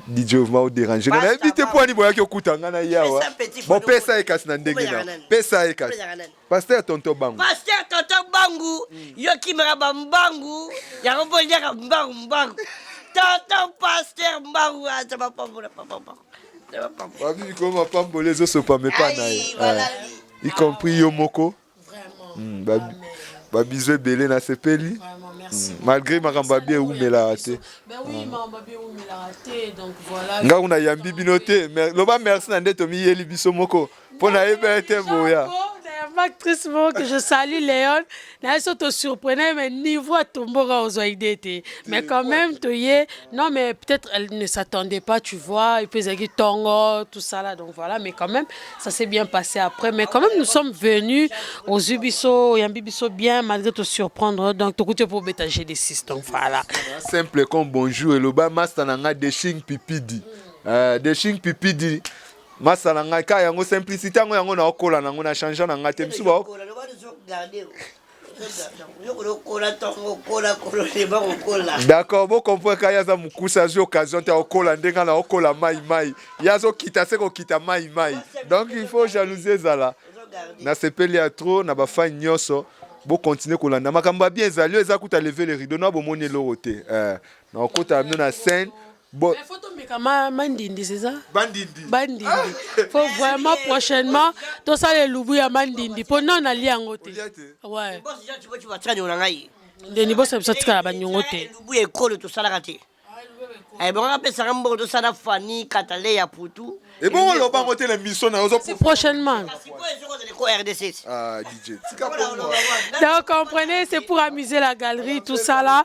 Speaker 4: DJ m'a dérangé. On a invité pour aller voir qui okuta ngana yawa. Bon pesa e kasi na ndenge na. Pesa e kasi. Pasteur Tonton Bangu.
Speaker 5: Pasteur Tonton Bangu, yo ki mraba mbangu, ya rombo nyaka mbangu. Tonton Pasteur Bangu ataba pambola papa.
Speaker 4: Wabi koma pambola zo so pa me pa na y compris yo moko. Vraiment. Babizwe belé na sepeli. Malgré ma rambabie ou me la raté.
Speaker 1: Ben oui, ma rambabie ou me la raté, donc voilà.
Speaker 4: Nga on a yambi binoté, mais loba merci nande to mi yeli biso moko. Pona ebete boya.
Speaker 1: Actrice que je salue Léon, là ils sont surprenants mais niveau à tombora aux idées mais quand même non mais peut-être elle ne s'attendait pas tu vois et puis elle tongo tout ça là donc voilà mais quand même ça s'est bien passé après mais quand même nous sommes venus aux Ubiso Yambibiso bien malgré te surprendre donc tout côté pour bêta G6 donc voilà
Speaker 4: simple comme bonjour et le bas master nanga de Shing Pipidi de Shing Pipidi masala ngai ka yango simplicité yango na okola nango na changer na ngate msuba d'accord bon comprendre ka yaza mukusa zo occasion ta okola ndenga na okola mai yazo kita seko kita mai donc il faut jalouser zala na sepeli ya trop na ba fa nyoso bo continuer kolanda makamba bien ezali eza kuta lever les rideaux na bo moni loroté na okota na scène. Bon.
Speaker 1: Il faut tomber comme Mandindi, c'est ça?
Speaker 4: Bandindi.
Speaker 1: Il faut vraiment prochainement, tout ça les loups à Mandindi. Pour nous, on a lié en côté. Ouais. Les boss, c'est ça qui a bagné en côté.
Speaker 5: Loup et colle tout ça la raté. Eh bon, on appelle ça un bon tout ça la Fanny, Catalé, à Poutou.
Speaker 4: Et bon, on va monter l'émission.
Speaker 1: C'est prochainement.
Speaker 4: Ah, DJ.
Speaker 1: Donc, comprenez, c'est pour amuser la galerie, tout ça là.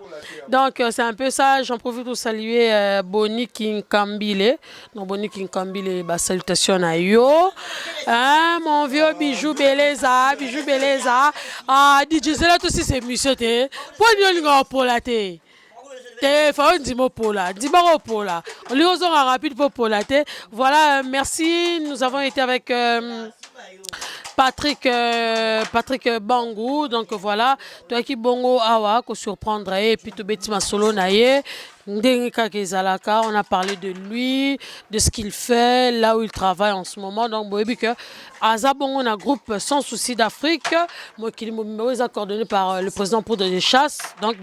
Speaker 1: Donc, c'est un peu ça. J'en profite pour saluer Boni Kinkambile. Donc, Boni Kinkambile, bah, salutations à yo. Hein, mon vieux bijou Beleza. Ah, DJ, c'est là aussi, c'est monsieur. Pour nous, pour la thé. Voilà, merci. Nous avons été avec Patrick Bangu. Donc voilà, toi qui bongo awa ko surprendre et puis to betima solo naie. On a parlé de lui, de ce qu'il fait, là où il travaille en ce moment. Donc, on a un groupe Sans Souci d'Afrique, qui est coordonné par le président pour des chasses. Donc,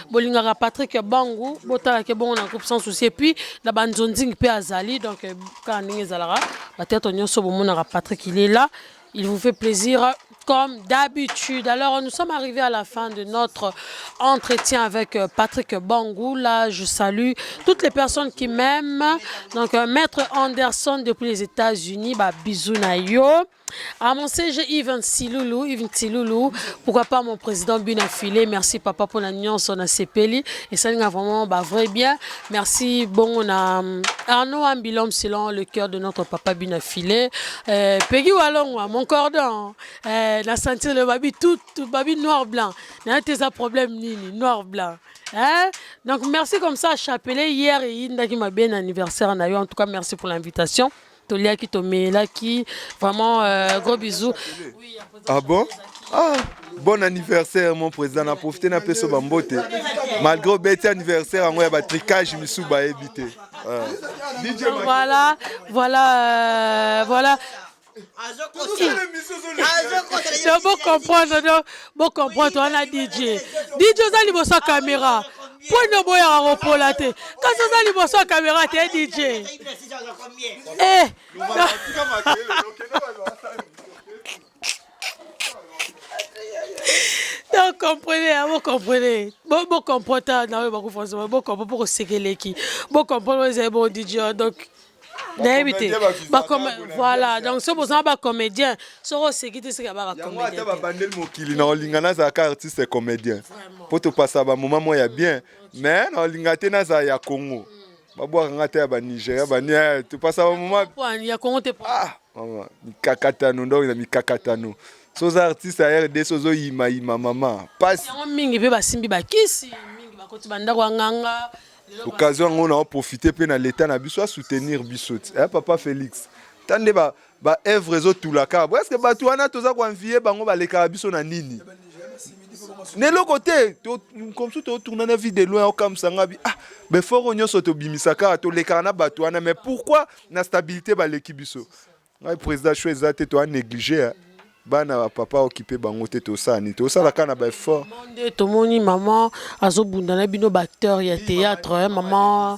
Speaker 1: Bolingara Patrick Bangu, on a un groupe Sans Souci. Et puis, la Banzonzing P. Azali. Donc, quand on est Patrick, il est là. il vous fait plaisir comme d'habitude. Alors, nous sommes arrivés à la fin de notre entretien avec Patrick Bangou. Là, je salue toutes les personnes qui m'aiment. Donc, Maître Anderson depuis les États-Unis, bah, bisous na yo. À mon CG Yves Tsiloulou, pourquoi pas mon président Bunafilé, merci papa pour la nuance, on a CPLI, et ça nous a vraiment bah, vrai bien. Merci, bon, on a Arnaud Ambilom selon le cœur de notre papa Bunafilé. Peggy Wallon, mon cordon, la sentir le babi tout babi noir-blanc. N'a pas de problème, Nini, noir-blanc. Hein? Donc merci comme ça à Chapelet hier et Inda qui m'a bien anniversaire en tout cas merci pour l'invitation. Tolia qui tombe là qui vraiment gros bisous.
Speaker 4: Ah bon? Ah, bon anniversaire mon président, a profité d'un peu sur Bambote. Malgré le bête anniversaire, on a un tricage Misuba évité.
Speaker 1: Voilà. Bon comprendre, on a DJ. DJ ça libo sa caméra. Point de boya à repolater. Quand ça libo sa caméra, t'es DJ. Donc vous comprenez. Bon comprendre, non, bon comprendre, bon comprendre pour séqueler qui. Bon comprendre, c'est bon DJ donc. Voilà, donc c'est pour ça que comédien, c'est
Speaker 4: artiste comédien. Pour te passer à moment moi ya bien, mais on lingate na za ya Congo. Babo ngate ya ba Nigeria ba nia, tu passes à moment.
Speaker 1: Ya Congo te
Speaker 4: ah, maman, mikakatano ndo ina mikakatano. Soza artiste ya RD sozo yima maman. Passe.
Speaker 1: Mingi pe ba simbi ba kisi, mingi ba koti banda kwa nganga.
Speaker 4: L'occasion on a profité pe na l'état na biso à soutenir biso. Papa Félix. Tande ba œuvre zo tout la ka. Est-ce que batu wana toza ko envier bango ba leka biso na nini? Ne lo côté comme ça to tourner na vie de loin comme ça ngabi. Ah, mais fort onyo soto bimisaka to leka na batu wana mais pourquoi na stabilité ba leki biso? Le président choisi te to a négligé. Bana papa occupé bango te to sani to sala kana ba fort
Speaker 1: to moni maman azobunda na bino acteur ya théâtre maman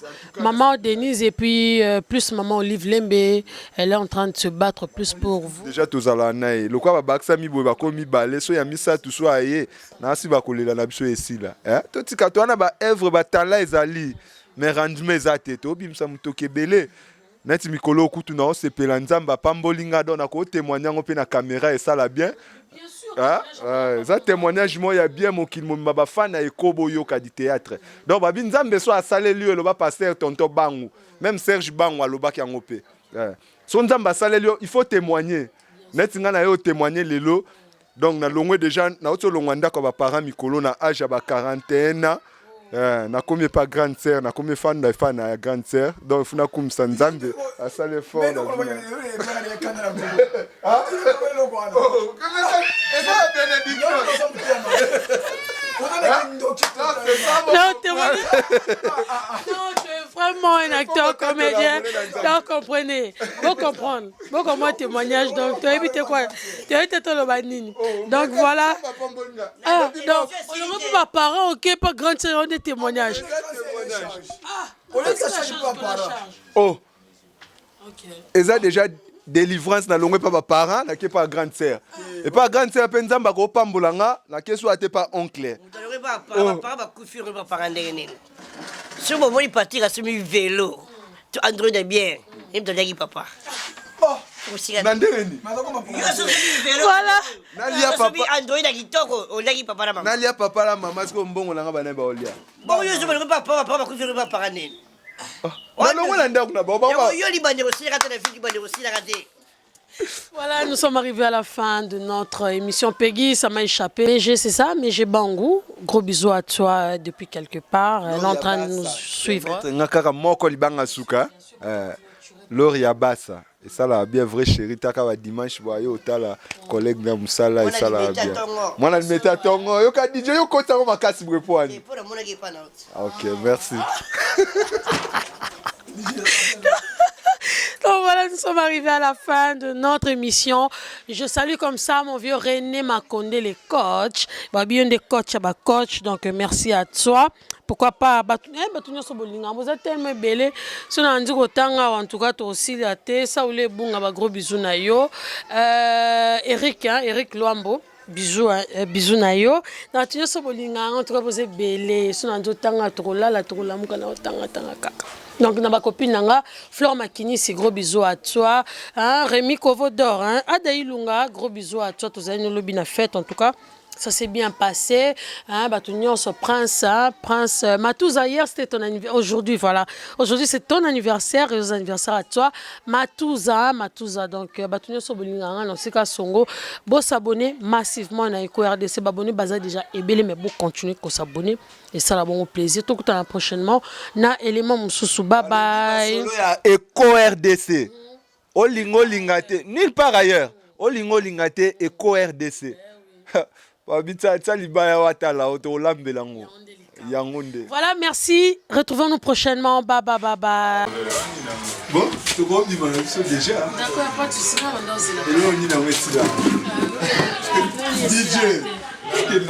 Speaker 1: Denise et puis plus maman Olive Lembe elle est en train de se battre plus pour vous
Speaker 4: déjà to sala nae lokwa ba baksa mi boy ba ko mi balé so ya misa to so aye na si ba kolela na biso esila to tika to na ba œuvre ba tala ezali mais rendement ezate to bimsa mutoke belé neti mikolo kutu na osepela nzamba pambolinga don na ko témoignage pe na caméra et ça la bien ça témoignage mo ya bien mokili mo ba fan na ekobo yoka di théâtre donc ba binzambe so asale lieu lo ba pasteur tonto Bangu même Serge Bangu aloba ki yango pe so nzamba asale lieu il faut témoigner neti nga na yo témoigner lelo donc na longwe déjà na oto longwanda ko ba parents mikolo na âge ya ba 41 na combien pas grande sœur na combien fan à grande sœur donc il faut na comme sanzambe à ça le fort
Speaker 1: non, tu es vraiment un acteur comédien. Donc, comprenez. Vous comprenez. Vous comprenez témoignage. Donc, tu as évité quoi? Tu as évité tout le banine. Donc, voilà. Ah, donc, on ne veut pas parents, ok, pas grande série de témoignages.
Speaker 4: Oh. Et ça déjà délivrance na longwe pas parents na ke pas grande sœur et pas grande sœur pe nzamba ko pambolanga na ke so ate pas oncle
Speaker 5: pas ba kufir pas parents ndenge sur moment il partir à semi vélo tu Android est bien il me donne papa
Speaker 4: Nandeni
Speaker 5: voilà nalia papa Android a kitoko olaki papa na maman
Speaker 4: nalia papa la maman parce que mbongo langa bana ba olia
Speaker 5: bon yo so ba papa kufir pas parents ndenge
Speaker 1: Voilà, nous sommes arrivés à la fin de notre émission. Peggy, ça m'a échappé. Mais c'est ça, mais j'ai Bangou. Gros bisous à toi depuis quelque part. Elle est en train de nous suivre.
Speaker 4: Loria Bassa. Et ça là, bien vrai chérie, t'as qu'à dimanche, voyez, t'as la collègue de Moussala et ça là, bien. Moi, on a mis à ton yo ka DJ, yo kota ma casse brepoine. Ok, merci.
Speaker 1: Donc voilà, nous sommes arrivés à la fin de notre émission. Je salue comme ça mon vieux René Makonde, les coachs. Bien des coachs, coach. Donc merci à toi. Pourquoi pas vous êtes tellement belle. Si on a dit en tout cas aussi la tête, ça ou les bons, gros bisous na yo. Eric, Eric Luambo. Bisous, bisous na yo. Na tu so bolinga en tout cas vous êtes belle. Si on a dit tanga trola la trola mukana tanga kaka. Donc, ma copine Nanga, Flore Makini, c'est gros bisous à toi. Hein, Rémi Kovodor, hein, Adaï Lunga, gros bisous à toi. Tous les lobby na fête, en tout cas. Ça s'est bien passé. Hein, ce Prince, hein, Prince Matouza, hier c'était ton anniversaire. Aujourd'hui, voilà. Aujourd'hui c'est ton anniversaire. Et aux anniversaires à toi. Matouza. Donc, Batunyo Sobolinga, non, c'est qu'à Songo. Bon s'abonner massivement à EcoRDC. Abonner, baza déjà ébélé, mais bon continuer à s'abonner. Et ça, là, bon plaisir. Tout le temps prochainement. Na élément Moussoussou. Bye bye.
Speaker 4: EcoRDC. Olingo Lingate. Nulle part ailleurs. Olingo Lingate EcoRDC.
Speaker 1: Voilà, merci. Retrouvons-nous prochainement. Bye bye bye bye.
Speaker 4: Bon, tu vois, on dit déjà.
Speaker 1: D'accord, pas de soucis, on danse là.
Speaker 4: Et là, on est là. DJ. Il y a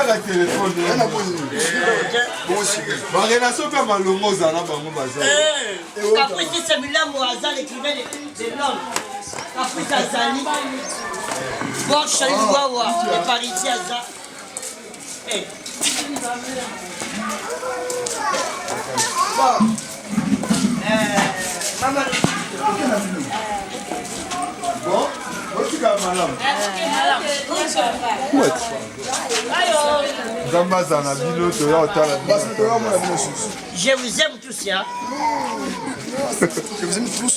Speaker 4: un téléphone.
Speaker 5: Caprice Azali, bon, Chalim Wawa, et Parisien Azali. Maman,
Speaker 4: bon, tu as madame.
Speaker 5: je vous aime tous, hein.
Speaker 4: Je vous aime tous.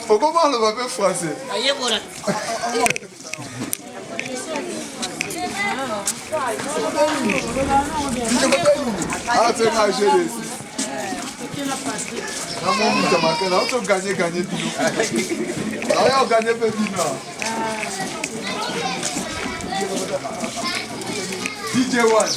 Speaker 4: Pourquoi on le papier français?
Speaker 5: Allez, voilà.
Speaker 4: Ah, c'est ma chérie. On gagné tout. On gagné DJ One.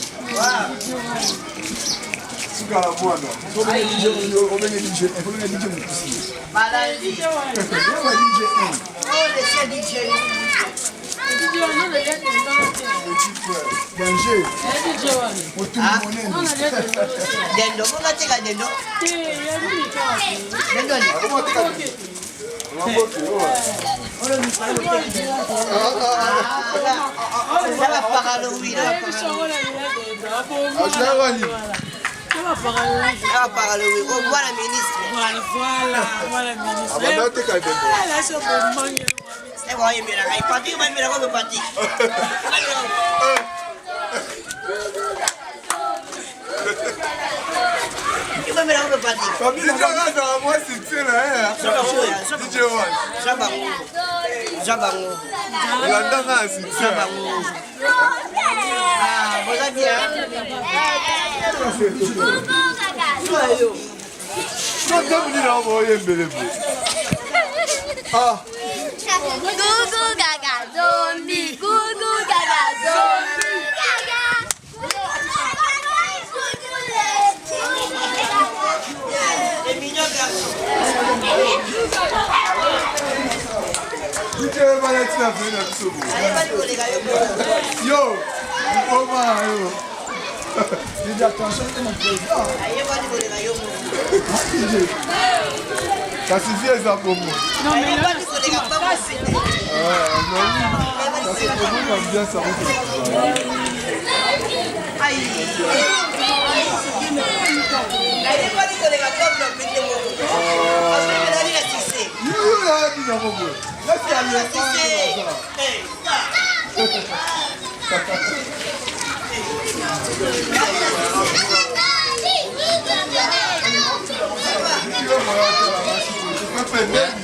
Speaker 5: Voilà, ministre.
Speaker 1: Voilà, ministre.
Speaker 6: Gugu gaga zombie, gugu gaga zombie, gaga.
Speaker 4: Yo, dis attention à mon président. Ça suffit ça pour moi.
Speaker 1: Non, mais là,
Speaker 4: ça c'est vraiment bien ça.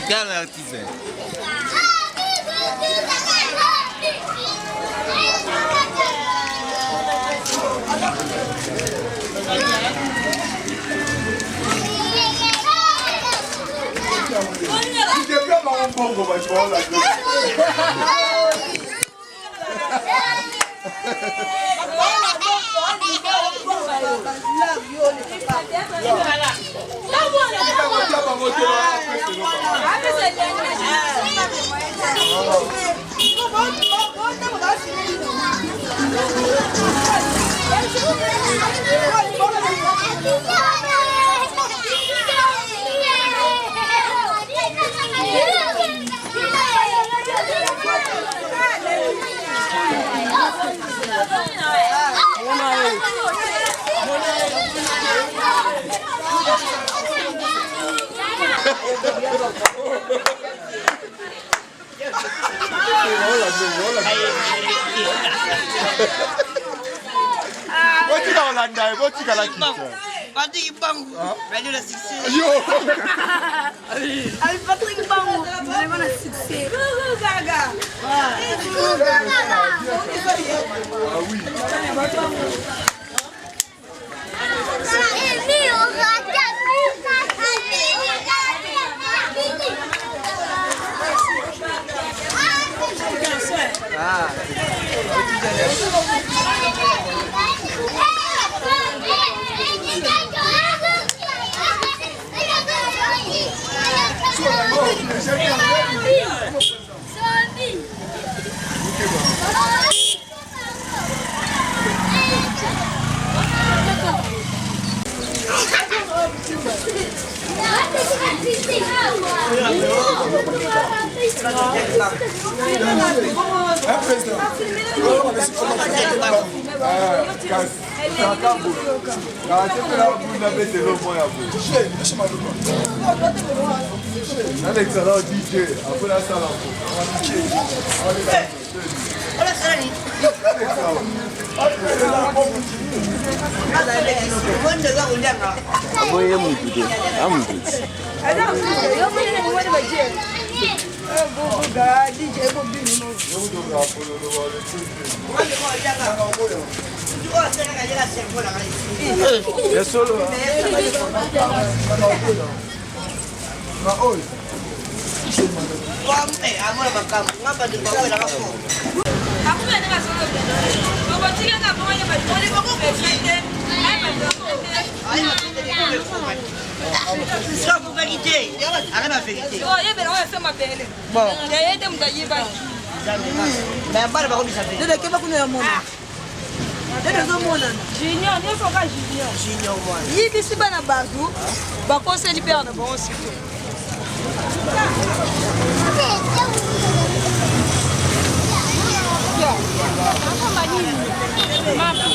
Speaker 7: Quel artiste?
Speaker 6: Voilà.
Speaker 4: Botika Holanda, botika la kita.
Speaker 5: Patrick Bangu, radio la succès.
Speaker 4: Yo.
Speaker 2: Avec Patrick Bango, vraiment un succès.
Speaker 6: Gaga.
Speaker 4: Ah oui. Un excellent DJ, après la salle.
Speaker 5: Sera pour vérité. Arrête la vérité.
Speaker 2: Bon.
Speaker 5: Mais pas le baron du savait.
Speaker 2: Junior, ne faut pas Junior.
Speaker 5: Junior moi.
Speaker 2: Il ici bana bazu, ba conseil père na bon siko.
Speaker 1: Maman,